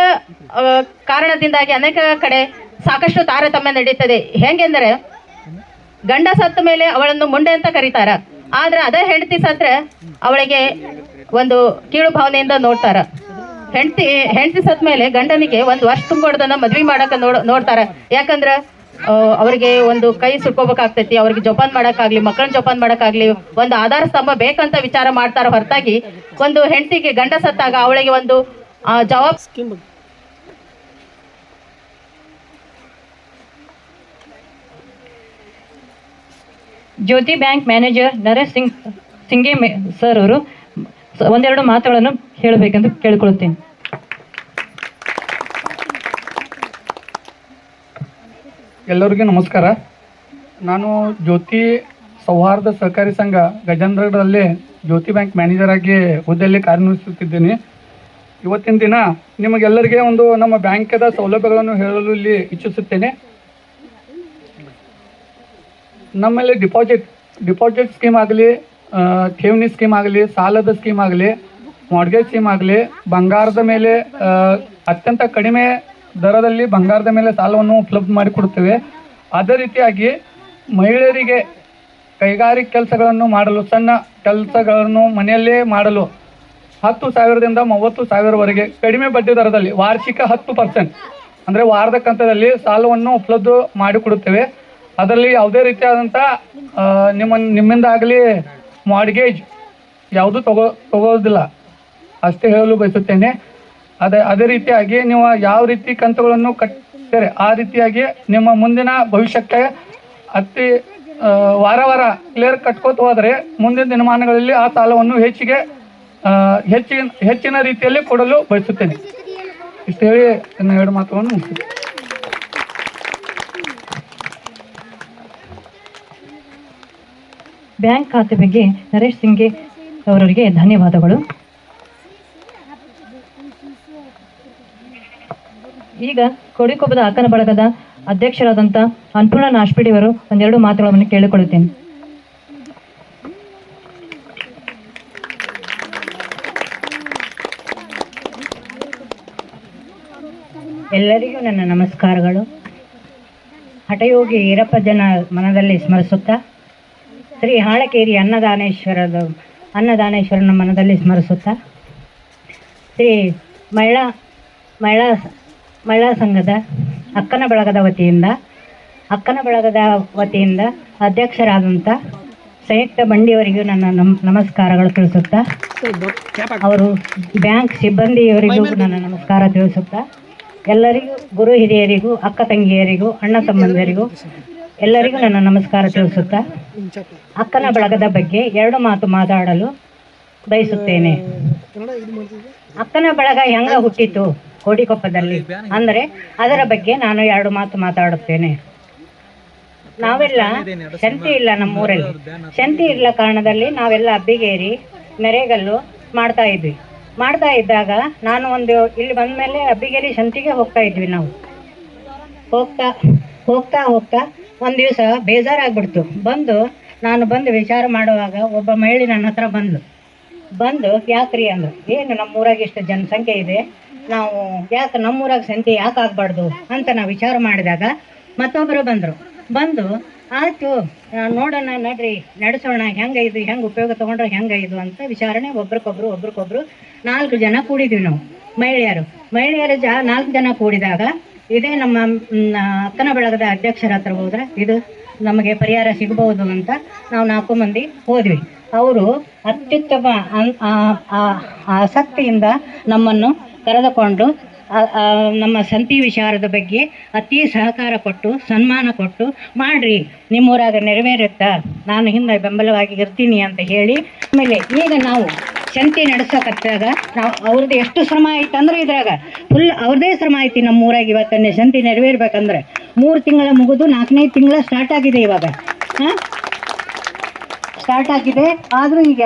ಕಾರಣದಿಂದಾಗಿ ಅನೇಕ ಕಡೆ ಸಾಕಷ್ಟು ತಾರತಮ್ಯ ನಡೀತದೆ. ಹೆಂಗೆಂದರೆ ಗಂಡ ಸತ್ತ ಮೇಲೆ ಅವಳನ್ನು ಮುಂಡೆ ಅಂತ ಕರೀತಾರ, ಆದ್ರೆ ಅದೇ ಹೆಂಡತಿ ಸತ್ರೆ ಅವಳಿಗೆ ಒಂದು ಕೀಳು ಭಾವನೆಯಿಂದ ನೋಡ್ತಾರ. ಹೆಂಡತಿ ಸತ್ ಮೇಲೆ ಗಂಡನಿಗೆ ಒಂದು ವರ್ಷ ತುಂಬೋಡ್ದನ್ನ ಮದ್ವೆ ಮಾಡಕ್ಕೆ ನೋಡ್ತಾರ. ಯಾಕಂದ್ರೆ ಅವರಿಗೆ ಒಂದು ಕೈ ಸುಟ್ಕೋಬೇಕಾಗ್ತೈತಿ, ಅವ್ರಿಗೆ ಜೋಪಾನ್ ಮಾಡೋಕ್ಕಾಗ್ಲಿ, ಮಕ್ಕಳನ್ನ ಜೋಪಾನ್ ಮಾಡೋಕ್ಕಾಗ್ಲಿ ಒಂದು ಆಧಾರ ಸ್ತಂಭ ಬೇಕಂತ ವಿಚಾರ ಮಾಡ್ತಾರ ಹೊರತಾಗಿ ಒಂದು ಹೆಂಡತಿಗೆ ಗಂಡ ಸತ್ತಾಗ ಅವಳಿಗೆ ಒಂದು ಜವಾಬ್ದಾರಿ. ಜ್ಯೋತಿ ಬ್ಯಾಂಕ್ ಮ್ಯಾನೇಜರ್ ನರೇಶ್ ಸಿಂಗೆ ಸರ್ ಅವರು ಒಂದೆರಡು ಮಾತುಗಳನ್ನು ಹೇಳಬೇಕೆಂದು ಕೇಳಿಕೊಳ್ಳುತ್ತೇನೆ. ಎಲ್ಲರಿಗೂ ನಮಸ್ಕಾರ. ನಾನು ಜ್ಯೋತಿ ಸೌಹಾರ್ದ ಸಹಕಾರಿ ಸಂಘ ಗಜೇಂದ್ರಗಢದಲ್ಲಿ ಜ್ಯೋತಿ ಬ್ಯಾಂಕ್ ಮ್ಯಾನೇಜರ್ ಆಗಿ ಹುದ್ದೆಯಲ್ಲಿ ಕಾರ್ಯನಿರ್ವಹಿಸುತ್ತಿದ್ದೇನೆ. ಇವತ್ತಿನ ದಿನ ನಿಮಗೆಲ್ಲರಿಗೆ ಒಂದು ನಮ್ಮ ಬ್ಯಾಂಕದ ಸೌಲಭ್ಯಗಳನ್ನು ಹೇಳಲು ಇಲ್ಲಿ ಇಚ್ಛಿಸುತ್ತೇನೆ. ನಮ್ಮಲ್ಲಿ ಡಿಪಾಸಿಟ್ ಸ್ಕೀಮ್ ಆಗಲಿ, ಠೇವಣಿ ಸ್ಕೀಮ್ ಆಗಲಿ, ಸಾಲದ ಸ್ಕೀಮ್ ಆಗಲಿ, ಮಾರ್ಗೇಜ್ ಸ್ಕೀಮ್ ಆಗಲಿ, ಬಂಗಾರದ ಮೇಲೆ ಅತ್ಯಂತ ಕಡಿಮೆ ದರದಲ್ಲಿ ಬಂಗಾರದ ಮೇಲೆ ಸಾಲವನ್ನು ಉಪಲಬ್ಧ ಮಾಡಿಕೊಡುತ್ತೇವೆ. ಅದೇ ರೀತಿಯಾಗಿ ಮಹಿಳೆಯರಿಗೆ ಕೈಗಾರಿಕೆ ಕೆಲಸಗಳನ್ನು ಮಾಡಲು, ಸಣ್ಣ ಕೆಲಸಗಳನ್ನು ಮನೆಯಲ್ಲೇ ಮಾಡಲು 10,000ದಿಂದ 30,000ವರೆಗೆ ಕಡಿಮೆ ಬಡ್ಡಿ ದರದಲ್ಲಿ ವಾರ್ಷಿಕ 10% ಅಂದರೆ ವಾರದ ಕಂತದಲ್ಲಿ ಸಾಲವನ್ನು ಉಪಲಬ್ಧ ಮಾಡಿಕೊಡುತ್ತೇವೆ. ಅದರಲ್ಲಿ ಯಾವುದೇ ರೀತಿಯಾದಂಥ ನಿಮ್ಮಿಂದ ಆಗಲಿ ಮಾರ್ಗೇಜ್ ಯಾವುದು ತಗೋದಿಲ್ಲ ಅಷ್ಟೇ ಹೇಳಲು ಬಯಸುತ್ತೇನೆ. ಅದೇ ರೀತಿಯಾಗಿ ನೀವು ಯಾವ ರೀತಿ ಕಂತುಗಳನ್ನು ಕಟ್ತಾರೆ ಆ ರೀತಿಯಾಗಿ ನಿಮ್ಮ ಮುಂದಿನ ಭವಿಷ್ಯಕ್ಕೆ ವಾರ ಕ್ಲಿಯರ್ ಕಟ್ಕೋತ ಹೋದರೆ ಮುಂದಿನ ದಿನಮಾನಗಳಲ್ಲಿ ಆ ಸಾಲವನ್ನು ಹೆಚ್ಚಿನ ರೀತಿಯಲ್ಲಿ ಕೊಡಲು ಬಯಸುತ್ತೇನೆ. ಇಷ್ಟು ಹೇಳಿ ನನ್ನ 2 ಮಾತುಗಳನ್ನು ಮುಗಿಸುತ್ತೇನೆ. ಬ್ಯಾಂಕ್ ಖಾತೆ ಬಗ್ಗೆ ನರೇಶ್ ಸಿಂಗೆ ಅವರಿಗೆ ಧನ್ಯವಾದಗಳು. ಈಗ ಕೊಡಿಕೊಪ್ಪದ ಅಕ್ಕನ ಬಳಗದ ಅಧ್ಯಕ್ಷರಾದಂಥ ಅನ್ನಪೂರ್ಣ ನಾಶ್ಪಿಡಿಯವರು ಒಂದೆರಡು ಮಾತುಗಳನ್ನು ಕೇಳಿಕೊಳ್ಳುತ್ತೇನೆ. ಎಲ್ಲರಿಗೂ ನನ್ನ ನಮಸ್ಕಾರಗಳು. ಹಠಯೋಗಿ ಈರಪ್ಪಜ್ಜನ ಮನದಲ್ಲಿ ಸ್ಮರಿಸುತ್ತಾ, ಶ್ರೀ ಹಾಳಕೇರಿ ಅನ್ನದಾನೇಶ್ವರನ ಮನದಲ್ಲಿ ಸ್ಮರಿಸುತ್ತಾ, ಶ್ರೀ ಮಹಿಳಾ ಸಂಘದ ಅಕ್ಕನ ಬಳಗದ ವತಿಯಿಂದ ಅಧ್ಯಕ್ಷರಾದಂಥ ಸಂಯುಕ್ತ ಬಂಡಿಯವರಿಗೂ ನನ್ನ ನಮಸ್ಕಾರಗಳು ತಿಳಿಸುತ್ತಾ, ಅವರು ಬ್ಯಾಂಕ್ ಸಿಬ್ಬಂದಿಯವರಿಗೂ ನನ್ನ ನಮಸ್ಕಾರ ತಿಳಿಸುತ್ತಾ, ಎಲ್ಲರಿಗೂ ಗುರು ಹಿರಿಯರಿಗೂ, ಅಕ್ಕ ತಂಗಿಯರಿಗೂ, ಅಣ್ಣ ತಮ್ಮಂದಿರಿಗೂ ಎಲ್ಲರಿಗೂ ನನ್ನ ನಮಸ್ಕಾರ ತಿಳಿಸುತ್ತಾ, ಅಕ್ಕನ ಬಳಗದ ಬಗ್ಗೆ 2 ಮಾತು ಮಾತಾಡಲು ಬಯಸುತ್ತೇನೆ. ಅಕ್ಕನ ಬಳಗ ಹೆಂಗ ಹುಟ್ಟಿತು ಕೋಡಿಕೊಪ್ಪದಲ್ಲಿ ಅಂದರೆ ಅದರ ಬಗ್ಗೆ ನಾನು 2 ಮಾತು ಮಾತಾಡುತ್ತೇನೆ. ನಾವೆಲ್ಲ ಶಂತಿ ಇಲ್ಲ, ನಮ್ಮೂರಲ್ಲಿ ಶಂತಿ ಇಲ್ಲ ಕಾರಣದಲ್ಲಿ ನಾವೆಲ್ಲ ಅಬ್ಬಿಗೇರಿ, ನೆರೆಗಲ್ಲು ಮಾಡ್ತಾ ಇದ್ವಿ. ಮಾಡ್ತಾ ಇದ್ದಾಗ ನಾನು ಒಂದು ಇಲ್ಲಿ ಬಂದ ಮೇಲೆ ಅಬ್ಬಿಗೇರಿ ಸಂತಿಗೆ ಹೋಗ್ತಾ ಇದ್ವಿ ನಾವು. ಹೋಗ್ತಾ ಹೋಗ್ತಾ ಹೋಗ್ತಾ ಒಂದು ದಿವಸ ಬೇಜಾರಾಗ್ಬಿಡ್ತು. ನಾನು ಬಂದು ವಿಚಾರ ಮಾಡುವಾಗ ಒಬ್ಬ ಮಹಿಳೆ ನನ್ನ ಹತ್ರ ಬಂದು ಯಾಕ್ರಿ ಅಂದರು, ಏನು ನಮ್ಮೂರಾಗ ಇಷ್ಟು ಜನಸಂಖ್ಯೆ ಇದೆ, ನಾವು ಯಾಕೆ ನಮ್ಮೂರಾಗ ಸಂತೆ ಯಾಕೆ ಆಗಬಾರ್ದು ಅಂತ ನಾವು ವಿಚಾರ ಮಾಡಿದಾಗ ಮತ್ತೊಬ್ಬರು ಬಂದು ಆಯಿತು ನೋಡೋಣ ನಡ್ರಿ ನಡೆಸೋಣ, ಹೆಂಗೆ ಇದು ಹೆಂಗೆ ಉಪಯೋಗ ತೊಗೊಂಡ್ರೆ ಹೆಂಗೆ ಇದು ಅಂತ ವಿಚಾರಣೆ ಒಬ್ರಿಗೊಬ್ರು 4 ಜನ ಕೂಡಿದ್ವಿ ನಾವು ಮಹಿಳೆಯರು 4 ಜನ ಕೂಡಿದಾಗ ಇದೇ ನಮ್ಮ ಅಕ್ಕನ ಬಳಗದ ಅಧ್ಯಕ್ಷರ ಹತ್ರ ಹೋದ್ರೆ ಇದು ನಮಗೆ ಪರಿಹಾರ ಸಿಗಬಹುದು ಅಂತ ನಾವು 4 ಮಂದಿ ಹೋದ್ವಿ. ಅವರು ಅತ್ಯುತ್ತಮ ಆಸಕ್ತಿಯಿಂದ ನಮ್ಮನ್ನು ಕರೆದುಕೊಂಡು ನಮ್ಮ ಸಂತಿ ವಿಚಾರದ ಬಗ್ಗೆ ಅತಿ ಸಹಕಾರ ಕೊಟ್ಟು ಸನ್ಮಾನ ಕೊಟ್ಟು ಮಾಡ್ರಿ ನಿಮ್ಮೂರಾಗ ನೆರವೇರುತ್ತಾ, ನಾನು ಹಿಂದೆ ಬೆಂಬಲವಾಗಿ ಇರ್ತೀನಿ ಅಂತ ಹೇಳಿ ಆಮೇಲೆ ಈಗ ನಾವು ಸಂತಿ ನಡೆಸಕತ್ತಾಗ ನಾವು ಅವ್ರದ್ದು ಎಷ್ಟು ಶ್ರಮ ಆಯ್ತು ಅಂದ್ರೆ ಇದ್ರಾಗ ಫುಲ್ ಅವ್ರದ್ದೇ ಶ್ರಮ ಐತಿ. ನಮ್ಮ ಊರಾಗ ಇವತ್ತನ್ನೇ ಸಂತಿ ನೆರವೇರ್ಬೇಕಂದ್ರೆ 3 ತಿಂಗಳ ಮುಗಿದು 4ನೇ ತಿಂಗಳ ಸ್ಟಾರ್ಟ್ ಆಗಿದೆ ಇವಾಗ. ಸ್ಟಾರ್ಟ್ ಆಗಿದೆ. ಆದರೂ ಈಗ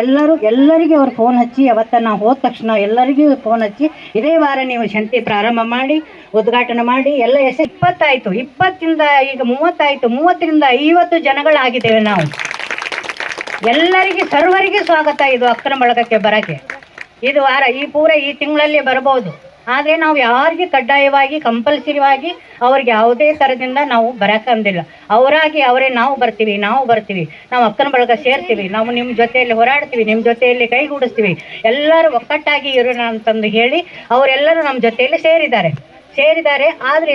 ಎಲ್ಲರಿಗೂ ಅವ್ರು ಫೋನ್ ಹಚ್ಚಿ ಅವತ್ತ ನಾವು ಹೋದ ತಕ್ಷಣ ಎಲ್ಲರಿಗೂ ಫೋನ್ ಹಚ್ಚಿ ಇದೇ ವಾರ ನೀವು ಸಂತಿ ಪ್ರಾರಂಭ ಮಾಡಿ ಉದ್ಘಾಟನೆ ಮಾಡಿ ಎಲ್ಲ 20 ಆಯಿತು, 20ರಿಂದ ಈಗ 30 ಆಯಿತು, 30ರಿಂದ 50 ಜನಗಳಾಗಿದ್ದೇವೆ ನಾವು. ಎಲ್ಲರಿಗೆ ಸರ್ವರಿಗೆ ಸ್ವಾಗತ ಇದು ಅಕ್ಕನ ಬಳಗಕ್ಕೆ ಬರೋಕ್ಕೆ. ಇದು ವಾರ ಈ ತಿಂಗಳಲ್ಲಿ ಬರ್ಬೋದು. ಆದರೆ ನಾವು ಯಾರಿಗೆ ಕಡ್ಡಾಯವಾಗಿ ಕಂಪಲ್ಸರಿವಾಗಿ ಅವ್ರಿಗೆ ಯಾವುದೇ ಥರದಿಂದ ನಾವು ಬರೋಕ್ಕಂದಿಲ್ಲ. ಅವರೇ ನಾವು ಬರ್ತೀವಿ ನಾವು ಅಕ್ಕನ ಬಳಗ ಸೇರ್ತೀವಿ, ನಾವು ನಿಮ್ಮ ಜೊತೆಯಲ್ಲಿ ಹೋರಾಡ್ತೀವಿ, ನಿಮ್ಮ ಜೊತೆಯಲ್ಲಿ ಕೈಗೂಡಿಸ್ತೀವಿ, ಎಲ್ಲರೂ ಒಕ್ಕಟ್ಟಾಗಿ ಇರೋಣ ಅಂತಂದು ಹೇಳಿ ಅವರೆಲ್ಲರೂ ನಮ್ಮ ಜೊತೆಯಲ್ಲಿ ಸೇರಿದ್ದಾರೆ. ಆದರೆ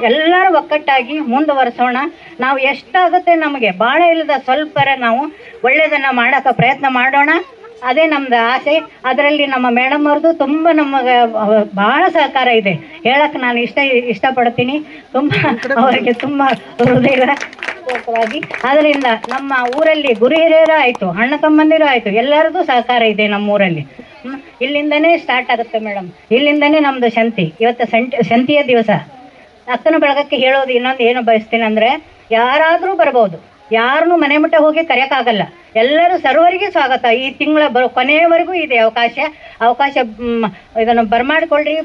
ಎಲ್ಲರೂ ಒಕ್ಕಟ್ಟಾಗಿ ಮುಂದುವರಿಸೋಣ. ನಾವು ಎಷ್ಟಾಗುತ್ತೆ ನಮಗೆ ಭಾಳ ಇಲ್ಲದ ಸ್ವಲ್ಪರ ನಾವು ಒಳ್ಳೆಯದನ್ನು ಮಾಡೋಕ್ಕೆ ಪ್ರಯತ್ನ ಮಾಡೋಣ. ಅದೇ ನಮ್ದು ಆಸೆ. ಅದರಲ್ಲಿ ನಮ್ಮ ಮೇಡಮ್ ಅವ್ರದ್ದು ತುಂಬ ನಮಗೆ ಭಾಳ ಸಹಕಾರ ಇದೆ, ಹೇಳಕ್ಕೆ ನಾನು ಇಷ್ಟಪಡ್ತೀನಿ. ತುಂಬ ಅವರಿಗೆ ತುಂಬ ಹೃದಯವಾಗಿ. ಅದರಿಂದ ನಮ್ಮ ಊರಲ್ಲಿ ಗುರು ಹಿರಿಯರು ಆಯಿತು, ಅಣ್ಣ ತಮ್ಮಂದಿರು ಆಯಿತು, ಎಲ್ಲರದ್ದು ಸಹಕಾರ ಇದೆ ನಮ್ಮೂರಲ್ಲಿ. ಇಲ್ಲಿಂದನೇ ಸ್ಟಾರ್ಟ್ ಆಗುತ್ತೆ ಮೇಡಮ್, ಇಲ್ಲಿಂದನೇ ನಮ್ಮದು ಸಂತಿ. ಇವತ್ತು ಸಂತಿಯ ದಿವಸ ಅಕ್ಕನ ಬಳಗಕ್ಕೆ ಹೇಳೋದು ಇನ್ನೊಂದು ಏನು ಬಯಸ್ತೀನಿ ಅಂದರೆ, ಯಾರಾದರೂ ಬರ್ಬೋದು, ಯಾರನ್ನೂ ಮನೆ ಮುಟ್ಟ ಹೋಗಿ ಕರೆಯೋಕ್ಕಾಗಲ್ಲ. ಎಲ್ಲರೂ ಸರ್ವರಿಗೆ ಸ್ವಾಗತ. ಈ ತಿಂಗಳ ಕೊನೆಯವರೆಗೂ ಇದೆ ಅವಕಾಶ. ಇದನ್ನು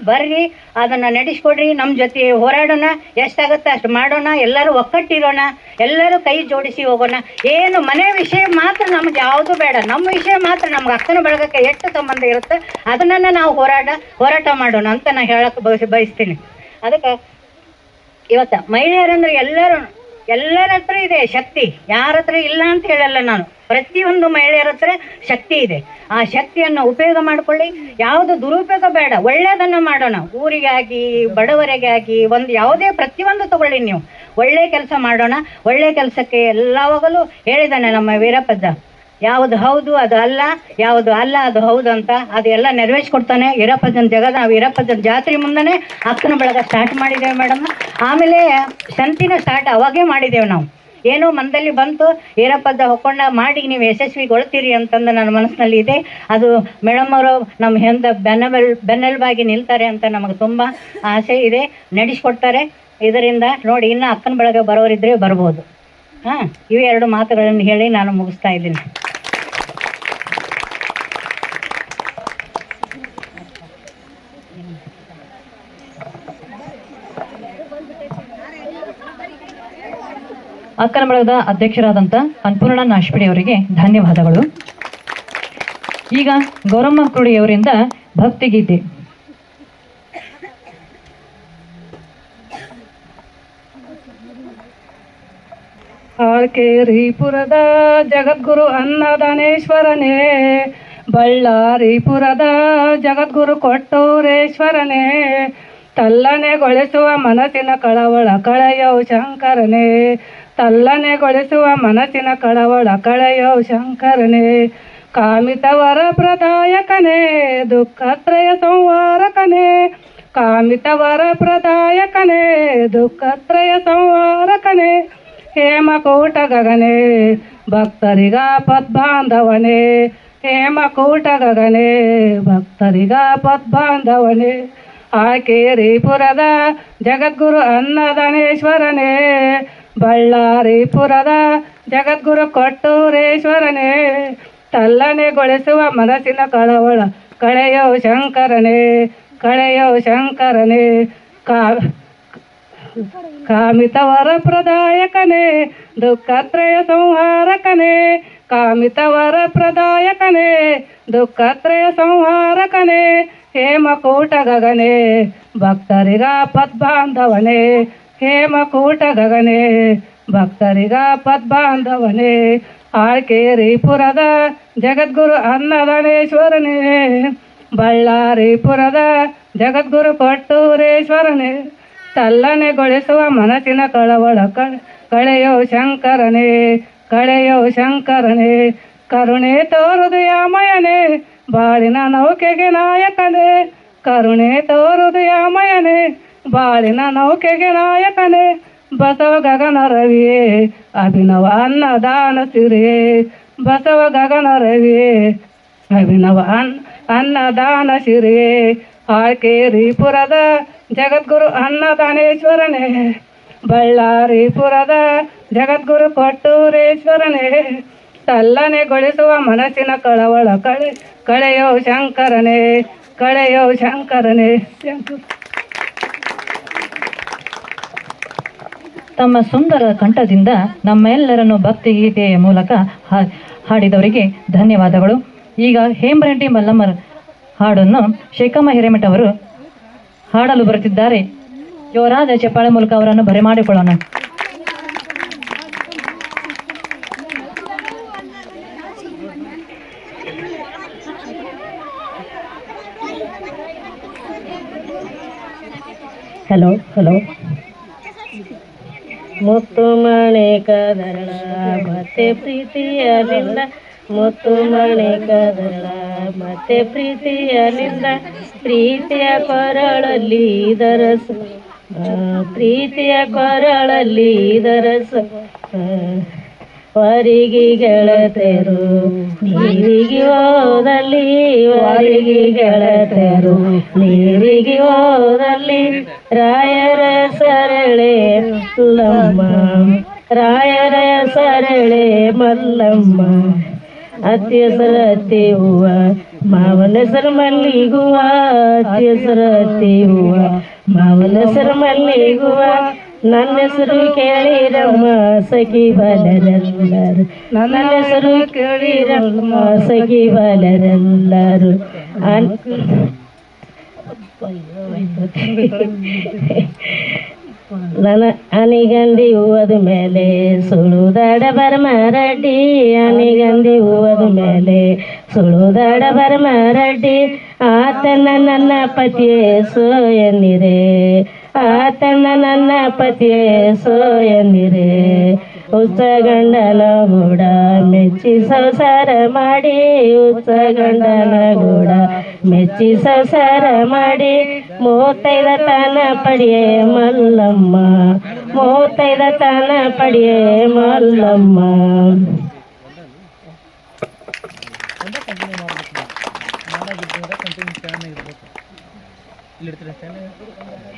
ಬರ್ರಿ, ಅದನ್ನು ನಡೆಸ್ಕೊಡ್ರಿ, ನಮ್ಮ ಜೊತೆ ಹೋರಾಡೋಣ, ಎಷ್ಟಾಗುತ್ತೆ ಅಷ್ಟು ಮಾಡೋಣ, ಎಲ್ಲರೂ ಒಕ್ಕಟ್ಟಿರೋಣ, ಎಲ್ಲರೂ ಕೈ ಜೋಡಿಸಿ ಹೋಗೋಣ. ಏನು ಮನೆ ವಿಷಯ ಮಾತ್ರ ನಮ್ಗೆ ಯಾವುದು ಬೇಡ, ನಮ್ಮ ವಿಷಯ ಮಾತ್ರ ನಮ್ಗೆ ಅಕ್ಕನ ಬಳಗಕ್ಕೆ ಎಷ್ಟು ಸಂಬಂಧ ಇರುತ್ತೆ ಅದನ್ನು ನಾವು ಹೋರಾಟ ಮಾಡೋಣ ಅಂತ ನಾನು ಹೇಳಕ್ಕೆ ಬಯಸ್ತೀನಿ. ಅದಕ್ಕೆ ಇವತ್ತು ಮಹಿಳೆಯರಂದ್ರೆ ಎಲ್ಲರ ಹತ್ರ ಇದೆ ಶಕ್ತಿ, ಯಾರ ಹತ್ರ ಇಲ್ಲ ಅಂತ ಹೇಳಲ್ಲ ನಾನು. ಪ್ರತಿಯೊಂದು ಮಹಿಳೆಯರ ಹತ್ರ ಶಕ್ತಿ ಇದೆ. ಆ ಶಕ್ತಿಯನ್ನು ಉಪಯೋಗ ಮಾಡಿಕೊಳ್ಳಿ, ಯಾವುದು ದುರುಪಯೋಗ ಬೇಡ, ಒಳ್ಳೆಯದನ್ನು ಮಾಡೋಣ. ಊರಿಗಾಗಿ ಬಡವರಿಗಾಗಿ ಯಾವುದೇ ಪ್ರತಿಯೊಂದು ತಗೊಳ್ಳಿ, ನೀವು ಒಳ್ಳೆ ಕೆಲಸ ಮಾಡೋಣ. ಒಳ್ಳೆ ಕೆಲಸಕ್ಕೆ ಎಲ್ಲವಾಗಲೂ ಹೇಳಿದ್ದಾನೆ ನಮ್ಮ ವೀರಪ್ಪಜ್ಜ, ಯಾವುದು ಹೌದು ಅದು ಅಲ್ಲ, ಯಾವುದು ಅಲ್ಲ ಅದು ಹೌದು ಅಂತ ಅದೆಲ್ಲ ನೆರವೇರಿಸ್ಕೊಡ್ತಾನೆ ನಾವು ವೀರಪ್ಪಜ್ಜನ ಜಾತ್ರೆ ಮುಂದೆ ಅಕ್ಕನ ಬಳಗ ಸ್ಟಾರ್ಟ್ ಮಾಡಿದ್ದೇವೆ ಮೇಡಮ್. ಆಮೇಲೆ ಸಂತಿನ ಸ್ಟಾರ್ಟ್ ಅವಾಗೇ ಮಾಡಿದ್ದೇವೆ ನಾವು. ಏನೋ ಮನದಲ್ಲಿ ಬಂತು, ವೀರಪ್ಪಜ್ಜ ಹೊಕ್ಕೊಂಡ ಮಾಡಿ ನೀವು ಯಶಸ್ವಿಗೊಳ್ತೀರಿ ಅಂತಂದು ನನ್ನ ಮನಸ್ಸಿನಲ್ಲಿ ಇದೆ. ಅದು ಮೇಡಮ್ ಅವರು ನಮ್ಮ ಹಿಂದೆ ಬೆನ್ನೆಲುಬಾಗಿ ನಿಲ್ತಾರೆ ಅಂತ ನಮಗೆ ತುಂಬ ಆಸೆ ಇದೆ, ನಡೆಸ್ಕೊಡ್ತಾರೆ. ಇದರಿಂದ ನೋಡಿ ಇನ್ನೂ ಅಕ್ಕನ ಬಳಗ ಬರೋರಿದ್ರೆ ಬರ್ಬೋದು. ಇವು 2 ಮಾತುಗಳನ್ನು ಹೇಳಿ ನಾನು ಮುಗಿಸ್ತಾ ಇದ್ದೀನಿ. ಅಕ್ಕನ ಬಳಗದ ಅಧ್ಯಕ್ಷರಾದಂಥ ಅನ್ನಪೂರ್ಣ ನಾಶ್ಪಿಡಿ ಅವರಿಗೆ ಧನ್ಯವಾದಗಳು. ಈಗ ಗೌರಮ್ಮ ಕುರುಡಿಯವರಿಂದ ಭಕ್ತಿಗೀತೆ. ಆಳ್ಕೇರಿಪುರದ ಜಗದ್ಗುರು ಅನ್ನದಾನೇಶ್ವರನೇ, ಬಳ್ಳಾರಿಪುರದ ಜಗದ್ಗುರು ಕೊಟ್ಟೂರೇಶ್ವರನೇ, ತಲ್ಲನೆಗೊಳಿಸುವ ಮನಸ್ಸಿನ ಕಳವಳ ಕಳೆಯೋ ಶಂಕರನೇ, ತಲ್ಲನೆಗೊಳಿಸುವ ಮನಸ್ಸಿನ ಕಳವಳ ಕಳೆಯೋ ಶಂಕರನೇ, ಕಾಮಿತವರ ಪ್ರದಾಯಕನೇ, ದುಃಖತ್ರಯ ಸಂವಾರಕನೇ, ಕಾಮಿತವರ ಪ್ರದಾಯಕನೇ, ದುಃಖತ್ರಯ ಸಂವಾರಕನೇ, ಹೇಮಕೂಟ ಗಗನೆ ಭಕ್ತರಿಗ ಪದ್ಬಾಂಧವನೇ, ಹೇಮಕೂಟ ಗಗನೆ ಭಕ್ತರಿಗ ಪದ್ಬಾಂಧವನೇ, ಆಕೇರಿಪುರದ ಜಗದ್ಗುರು ಅನ್ನದಾನೇಶ್ವರನೇ, ಬಳ್ಳಾರಿಪುರದ ಜಗದ್ಗುರು ಕೊಟ್ಟೂರೇಶ್ವರನೇ, ತಲ್ಲನೆಗೊಳಿಸುವ ಮನಸ್ಸಿನ ಕಳವಳ ಕಳೆಯೋ ಶಂಕರನೇ ಕಳೆಯೋ ಶಂಕರನೇ ಕಾಮಿತವರ ಪ್ರದಾಯಕನೇ ದುಃಖತ್ರಯ ಸಂಹಾರಕನೇ ಕಾಮಿತವರ ಪ್ರದಾಯಕನೇ ದುಃಖತ್ರಯ ಸಂಹಾರಕನೇ ಹೇಮಕೂಟ ಗಗನೆ ಭಕ್ತರಿಗ ಪದ್ಬಾಂಧವನೇ ಹೇಮಕೂಟ ಗಗನೆ ಭಕ್ತರಿಗ ಪದ್ಬಾಂಧವನೇ ಆಳ್ಕೇರಿಪುರದ ಜಗದ್ಗುರು ಅನ್ನದಾನೇಶ್ವರನೇ ಬಳ್ಳಾರಿಪುರದ ಜಗದ್ಗುರು ಕೊಟ್ಟೂರೇಶ್ವರನೇ ತಲ್ಲನೆಗೊಳಿಸುವ ಮನಸ್ಸಿನ ಕಳವಳ ಕಳೆಯೋ ಶಂಕರನೇ ಕಳೆಯೋ ಶಂಕರನೇ ಕರುಣೆ ತೋರುದು ಯಾಮಯನೇ ಬಾಳಿನ ನೌಕೆಗೆ ನಾಯಕನೇ ಕರುಣೆ ತೋರುದು ಯಾಮಯನೇ ಬಾಳಿನ ನೌಕೆಗೆ ನಾಯಕನೇ ಬಸವ ಗಗನ ರವಿಯೇ ಅಭಿನವ ಅನ್ನದಾನ ಸಿರಿಯೇ ಬಸವ ಗಗನ ರವಿಯೇ ಅಭಿನವ ಅನ್ನದಾನ ಸಿರಿಯೇ ಆಳ್ಕೇರಿಪುರದ ಜಗದ್ಗುರು ಅನ್ನದಾನೇಶ್ವರನೇ ಬಳ್ಳಾರಿಪುರದ ಜಗದ್ಗುರು ಕೊಟ್ಟೂರೇಶ್ವರನೇ ತಲ್ಲನೆಗೊಳಿಸುವ ಮನಸ್ಸಿನ ಕಳವಳ ಕಳೆಯೋ ಶಂಕರನೇ ಕಳೆಯೋ ಶಂಕರನೇ. ತಮ್ಮ ಸುಂದರ ಕಂಠದಿಂದ ನಮ್ಮೆಲ್ಲರನ್ನು ಭಕ್ತಿ ಗೀತೆಯ ಮೂಲಕ ಹಾಡಿದವರಿಗೆ ಧನ್ಯವಾದಗಳು. ಈಗ ಹೇಮರೆಡ್ಡಿ ಮಲ್ಲಮ್ಮರ ಹಾಡನ್ನು ಶೇಖಮ್ಮ ಹಿರೇಮಠ ಅವರು ಹಾಡಲು ಬರುತ್ತಿದ್ದಾರೆ. ಯುವರಾಜ ಚಪ್ಪಾಳೆ ಮೂಲಕ ಅವರನ್ನು ಬರೆಮಾಡಿಕೊಳ್ಳೋಣ. ಹಲೋ ಹಲೋ ಮುತ್ತು ಮಣಿ ಕದಳ ಮತ್ತೆ ಪ್ರೀತಿಯಲಿಂದ ಮುತ್ತು ಮಣಿ ಕದಳ ಮತ್ತೆ ಪ್ರೀತಿಯಲಿಂದ ಪ್ರೀತಿಯ ಕೊರಳಲ್ಲಿ ದರಸ ಪ್ರೀತಿಯ ಕೊರಳಲ್ಲಿ ದರಸ ವಾರಿಗೆ ಗೆಳತೆರು ನೀರಿಗೆ ಹೋದಲ್ಲಿ ವಾರಿಗೆ ಗೆಳತೆರು ನೀರಿಗೆ ಹೋದಲ್ಲಿ ರಾಯರ ಸರಳೆ ಮಲ್ಲಮ್ಮ ರಾಯರ ಸರಳೆ ಮಲ್ಲಮ್ಮ ಅತ್ತಿ ಹೆಸರು ಅತ್ತಿ ಹೂವ ಮಾವನ ಹೆಸರು ಮಲ್ಲಿಗೆ ಹೂವ ಅತ್ತಿ ಹೆಸರು ಅತ್ತಿ ಹೂವ ಮಾವನ ಹೆಸರು ಮಲ್ಲಿಗೆ ಹೂವ ನನ್ನ ಹೆಸರು ಕೇಳಿರಮ್ಮ ಸಖಿ ಬಾಲರೆಲ್ಲರು ನನ್ನ ಹೆಸರು ಕೇಳಿರಮ್ಮ ಸಖಿ ಬಾಲರೆಲ್ಲರು ನನ್ನ ಅನಿಗಂದಿ ಹೂವದ ಮೇಲೆ ಸುಳುದಾಡ ಬರಮರಡ್ಡಿ ಅನಿಗಂದಿ ಹೂವದ ಮೇಲೆ ಸುಳುದಾಡ ಬರಮರಡ್ಡಿ ಆತನ ನನ್ನ ಪತಿಯೇ ಸೋ ಎನ್ನಿರೆ ಆತನ ನನ್ನ ಪತಿಯೇ ಸೋ ಎನ್ನಿರೆ ಉತ್ಸ ಗಂಡನ ಗೂಡ ಮೆಚ್ಚಿ ಸಂಸಾರ ಮಾಡಿ ಉತ್ಸ ಗಂಡನ ಗೂಡ ಮೆಚ್ಚಿ ಸಂಸಾರ ಮಾಡಿ 35 ತನ ಪಡಿಯೇ ಮಲ್ಲಮ್ಮ 35 ತನ ಪಡಿಯೇ ಮಲ್ಲಮ್ಮ.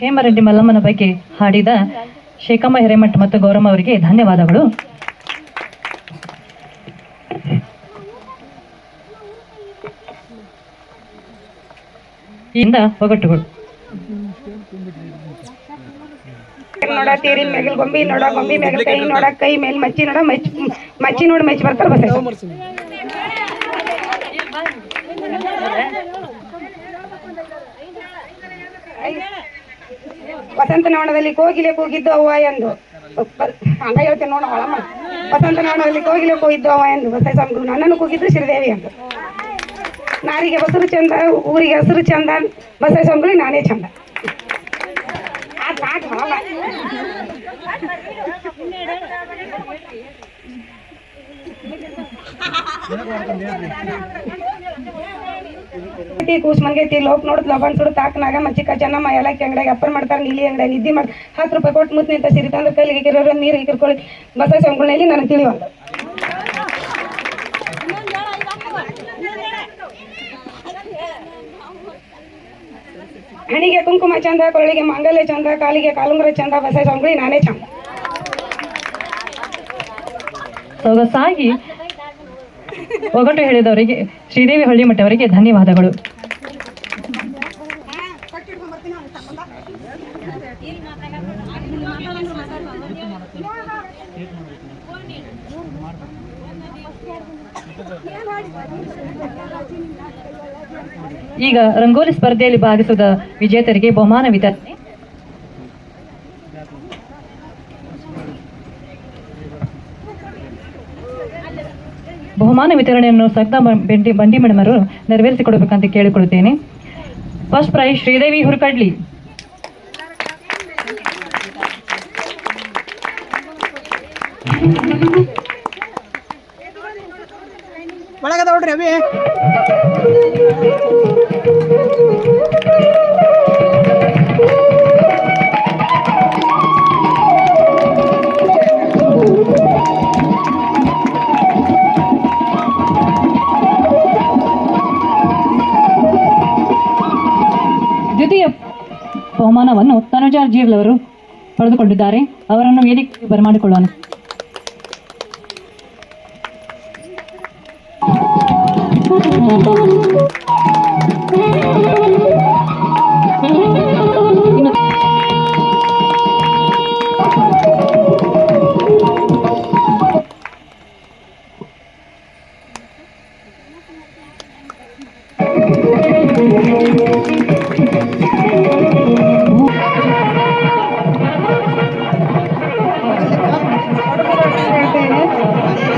ಹೇಮರೆಡ್ಡಿ ಮಲ್ಲಮ್ಮನ ಬಗ್ಗೆ ಹಾಡಿದ ಶೇಖಮ್ಮ ಹಿರೇಮಠ ಮತ್ತು ಗೌರಮ್ಮ ಅವರಿಗೆ ಧನ್ಯವಾದಗಳು. ಇಂದ ಒಗಟುಗಳು. ನೋಡ ತೇರಿನ ಮೇಗಲ್ ಗೊಂಬಿ ನೋಡ ಗೊಂಬಿ ಮೇಗಲ್ ಕೈ ನೋಡ ಕೈ ಮೇಲ್ ಮಚ್ಚಿ ನೋಡ ಮಚ್ಚಿ ನೋಡಿ ಮೆಚ್ಚಿ ಬರ್ತಾರೆ ಬಸ್ ವಸಂತ ನವನದಲ್ಲಿ ಕೋಗಿಲೆ ಕೂಗಿದ್ದು ಅವ್ವ ಎಂದು ಹಂಗ ಹೇಳ್ತೇನೆ ನೋಡ ಅವಳಮ್ಮ. ವಸಂತ ನವನದಲ್ಲಿ ಕೋಗಿಲೆ ಕೂಗಿದ್ದು ಅವ್ವ ಎಂದು ಬಸವೇಶ್ವರ ನನ್ನನ್ನು ಕೂಗಿದ್ರು ಶ್ರೀದೇವಿ ಎಂದು. ನಾರಿಗೆ ಬಸರು ಚಂದ ಊರಿಗೆ ಹಸಿರು ಚಂದ ಬಸವೇಶ್ವರ ನಾನೇ ಚಂದ. ಕೂಸ್ ಮನ್ಗೈತಿ ಲೋಕ್ ನೋಡುದ್ ಲಬನ್ ಸುಡು ತಾಕನಾಗ ಮಚ್ಚಿಕ ಚೆನ್ನಮ್ಮ ಎಲ್ಲಕ್ಕೆ ಅಂಗಡಿಯಾಗ ಅಪ್ಪರ್ ಮಾಡ್ತಾರೆ ನೀಲಿ ಅಂಗಡಿಯಾಗ ನಿದ್ದೆ ಮಾಡಿ 10 ರೂಪಾಯಿ ಕೊಟ್ಟು ಮುತ್ ನಿಂತ ಸಿರಿ ತಂದ್ರೆ ಕೈಲಿಗೆ ಕಿರೋರು ನೀರು ಕಿರ್ಕೊಳ್ಳಿ ಬಸವೇಶ್ವರನಲ್ಲಿ ನನಗೆ ತಿಳಿವಲ್ಲ. ಹಣಿಗೆ ಕುಂಕುಮ ಚಂದ ಕೊಳ್ಳಿಗೆ ಮಂಗಲ್ಯ ಚಂದ ಕಾಲಿಗೆ ಕಾಲುಂಗುರ ಚಂದ ಬಸವೇಶ್ವರ ನಾನೇ ಚಂದ. ಸೊಗಸಾಗಿ ಒಗಟು ಹೇಳಿದವರಿಗೆ ಶ್ರೀದೇವಿ ಹೊಳ್ಳಿಮಠ ಅವರಿಗೆ ಧನ್ಯವಾದಗಳು. ಈಗ ರಂಗೋಲಿ ಸ್ಪರ್ಧೆಯಲ್ಲಿ ಭಾಗಿಸಿದ ವಿಜೇತರಿಗೆ ಬಹುಮಾನ ವಿತರಣೆ. ಬಹುಮಾನ ವಿತರಣೆಯನ್ನು ಸಗ್ತಾ ಬಂಡಿ ಮೇಡಮ್ ಅವರು ನೆರವೇರಿಸಿಕೊಡಬೇಕಂತ ಕೇಳಿಕೊಳ್ಳುತ್ತೇನೆ. First prize Sridevi Hurkadli. ಒಳಗದ ನೋಡ್ರಿ ಅವಿ. ದ್ವಿತೀಯ ಬಹುಮಾನವನ್ನು ತನುಜಾ ಜೀವ್ಲ್ ಅವರು ಪಡೆದುಕೊಂಡಿದ್ದಾರೆ. ಅವರನ್ನು ವೇದಿಕೆಗೆ ಬರಮಾಡಿಕೊಳ್ಳೋಣ.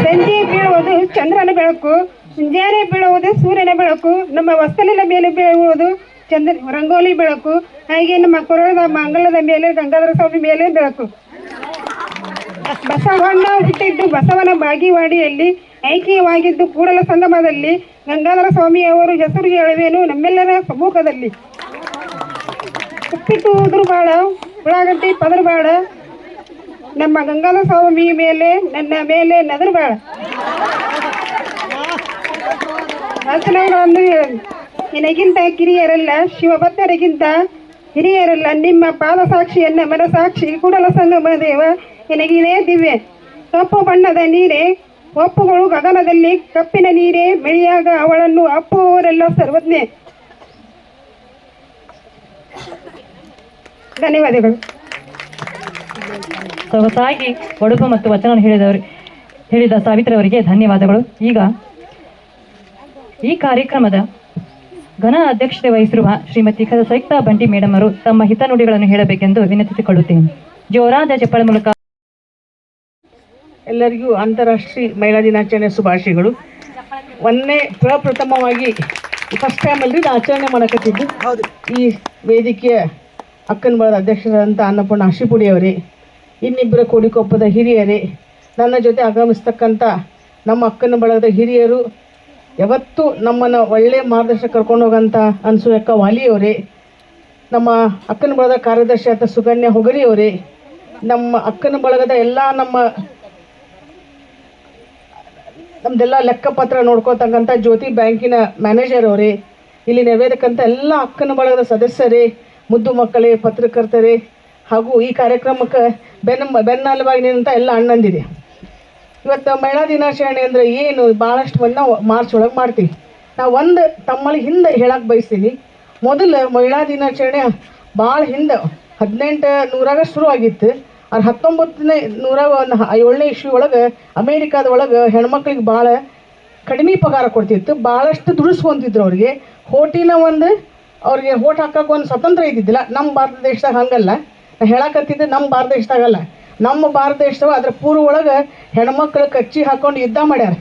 ಸಂಜೆ ಬೀಳುವುದು ಚಂದ್ರನ ಬೆಳಕು, ಮುಂಜಾನೆ ಬೀಳುವುದು ಸೂರ್ಯನ ಬೆಳಕು, ನಮ್ಮ ಹೊಸ್ತಲಿನ ಮೇಲೆ ಬೀಳುವುದು ರಂಗೋಲಿ ಬೆಳಕು, ಹಾಗೆ ನಮ್ಮ ಕೊರಳದ ಮಂಗಲದ ಮೇಲೆ ಗಂಗಾಧರ ಸ್ವಾಮಿ ಮೇಲೆ ಬೆಳಕು. ಬಸವಣ್ಣ ಹುಟ್ಟಿದ್ದು ಬಸವನ ಬಾಗಿವಾಡಿಯಲ್ಲಿ, ಐಕ್ಯವಾಗಿದ್ದು ಕೂಡಲ ಸಂಗಮದಲ್ಲಿ, ಗಂಗಾಧರ ಸ್ವಾಮಿಯವರು ಹೆಸರು ಹೇಳುವೇನು ನಮ್ಮೆಲ್ಲರ ಸಮ್ಮುಖದಲ್ಲಿ. ಉಪ್ಪಿಟ್ಟು ಉದುರು ಬಾಳ, ಉಳ್ಳಾಗಡ್ಡಿ ಪದರು ಬಾಳ, ನಮ್ಮ ಗಂಗಾಧರ ಸ್ವಾಮಿ ಮೇಲೆ ನನ್ನ ಮೇಲೆ ನದರು ಬಾಳ. ವಚನಗಳನ್ನು ನಿನಗಿಂತ ಕಿರಿಯರಲ್ಲ, ಶಿವಭಕ್ತರಿಗಿಂತ ಹಿರಿಯರಲ್ಲ, ನಿಮ್ಮ ಪಾದ ಸಾಕ್ಷಿಯನ್ನ ಮನಸಾಕ್ಷಿ ಕೂಡಲ ಸಂಗಮ ದೇವ ನಿನಗಿದೇ ದಿವ್ಯ. ಕಪ್ಪು ಬಣ್ಣದ ನೀರೇ ಒಪ್ಪುಗಳು ಗಗನದಲ್ಲಿ, ಕಪ್ಪಿನ ನೀರೇ ಬೆಳೆಯಾಗ ಅವಳನ್ನು ಅಪ್ಪುವವರೆಲ್ಲ ಸರ್ವಜ್ಞೆ. ಧನ್ಯವಾದಗಳು. ಸೊಗಸಾಗಿ ಒಡುಪು ಮತ್ತು ವಚನ ಹೇಳಿದ ಸಾವಿತ್ರಿ ಅವರಿಗೆ ಧನ್ಯವಾದಗಳು. ಈಗ ಈ ಕಾರ್ಯಕ್ರಮದ ಘನ ಅಧ್ಯಕ್ಷತೆ ವಹಿಸಿರುವ ಶ್ರೀಮತಿ ಸೈಕ್ತಾ ಬಂಡಿ ಮೇಡಮ್ ಅವರು ತಮ್ಮ ಹಿತನುಡಿಗಳನ್ನು ಹೇಳಬೇಕೆಂದು ವಿನಂತಿಸಿಕೊಳ್ಳುತ್ತೇನೆ. ಜೋರಾದ ಚಪ್ಪಳ ಮೂಲಕ ಎಲ್ಲರಿಗೂ ಅಂತಾರಾಷ್ಟ್ರೀಯ ಮಹಿಳಾ ದಿನಾಚರಣೆ ಶುಭಾಶಯಗಳು. ಪ್ರಪ್ರಥಮವಾಗಿ ಫಸ್ಟ್ ಟೈಮಲ್ಲಿ ಆಚರಣೆ ಮಾಡಕತ್ತಿದ್ದು ಈ ವೇದಿಕೆಯ ಅಕ್ಕನ ಬಳದ ಅಧ್ಯಕ್ಷರಾದಂಥ ಅನ್ನಪೂರ್ಣ ಆಶಿಪುಡಿ ಅವರೇ, ಇನ್ನಿಬ್ಬರ ಕೋಡಿಕೊಪ್ಪದ ಹಿರಿಯರೇ, ನನ್ನ ಜೊತೆ ಆಗಮಿಸ್ತಕ್ಕಂಥ ನಮ್ಮ ಅಕ್ಕನ ಬಳಗದ ಹಿರಿಯರು, ಯಾವತ್ತೂ ನಮ್ಮನ್ನು ಒಳ್ಳೆಯ ಮಾರ್ಗದರ್ಶನ ಕರ್ಕೊಂಡು ಹೋಗೋಂಥ ಅನ್ಸೂಯಕ್ಕ ವಾಲಿಯವರೇ, ನಮ್ಮ ಅಕ್ಕನ ಬಳಗದ ಕಾರ್ಯದರ್ಶಿ ಆದ ಸುಕನ್ಯಾ ಹೊಗರಿಯವರೇ, ನಮ್ಮ ಅಕ್ಕನ ಬಳಗದ ಎಲ್ಲ ನಮ್ಮದೆಲ್ಲ ಲೆಕ್ಕಪತ್ರ ನೋಡ್ಕೋತಕ್ಕಂಥ ಜ್ಯೋತಿ ಬ್ಯಾಂಕಿನ ಮ್ಯಾನೇಜರ್ ಅವರೇ, ಇಲ್ಲಿ ನೆರವೇರಕ್ಕಂಥ ಎಲ್ಲ ಅಕ್ಕನ ಬಳಗದ ಸದಸ್ಯರೇ, ಮುದ್ದು ಮಕ್ಕಳೇ, ಪತ್ರಕರ್ತರೇ, ಹಾಗೂ ಈ ಕಾರ್ಯಕ್ರಮಕ್ಕೆ ಬೆನ್ನೆಲುಬಾಗಿ ನಿಂತ ಎಲ್ಲ ಅಣ್ಣಂದಿದೆ. ಇವತ್ತು ಮಹಿಳಾ ದಿನಾಚರಣೆ ಅಂದರೆ ಏನು, ಭಾಳಷ್ಟು ಮಂದಿ ನಾವು ಮಾರ್ಚ್ ಒಳಗೆ ಮಾಡ್ತೀವಿ. ನಾವು ಒಂದು ತಮ್ಮಲ್ಲಿ ಹಿಂದೆ ಹೇಳಕ್ಕೆ ಬಯಸ್ತೀನಿ. ಮೊದಲು ಮಹಿಳಾ ದಿನಾಚರಣೆ ಭಾಳ ಹಿಂದೆ 1800 ಶುರು ಆಗಿತ್ತು. ಅದು 1907ನೇ ಇಸ್ವಿ ಒಳಗೆ ಅಮೇರಿಕಾದ ಒಳಗೆ ಹೆಣ್ಮಕ್ಳಿಗೆ ಭಾಳ ಕಡಿಮೆ ಪಗಾರ ಕೊಡ್ತಿತ್ತು, ಭಾಳಷ್ಟು ದುಡಿಸ್ಕೊಂತಿದ್ರು ಅವ್ರಿಗೆ. ಅವ್ರಿಗೆ ಹೋಟ್ ಹಾಕೋಕೆ ಒಂದು ಸ್ವತಂತ್ರ ಇದ್ದಿದ್ದಿಲ್ಲ. ನಮ್ಮ ಭಾರತ ದೇಶದಾಗ ಹಂಗಲ್ಲ. ನಾ ಹೇಳಕತ್ತಿದ್ದೆ ನಮ್ಮ ಭಾರತ ದೇಶದಾಗಲ್ಲ, ನಮ್ಮ ಭಾರತ ದೇಶದಾಗ ಅದ್ರ ಪೂರ್ವ ಒಳಗೆ ಹೆಣ್ಮಕ್ಳು ಕಚ್ಚಿ ಹಾಕೊಂಡು ಯುದ್ಧ ಮಾಡ್ಯಾರ,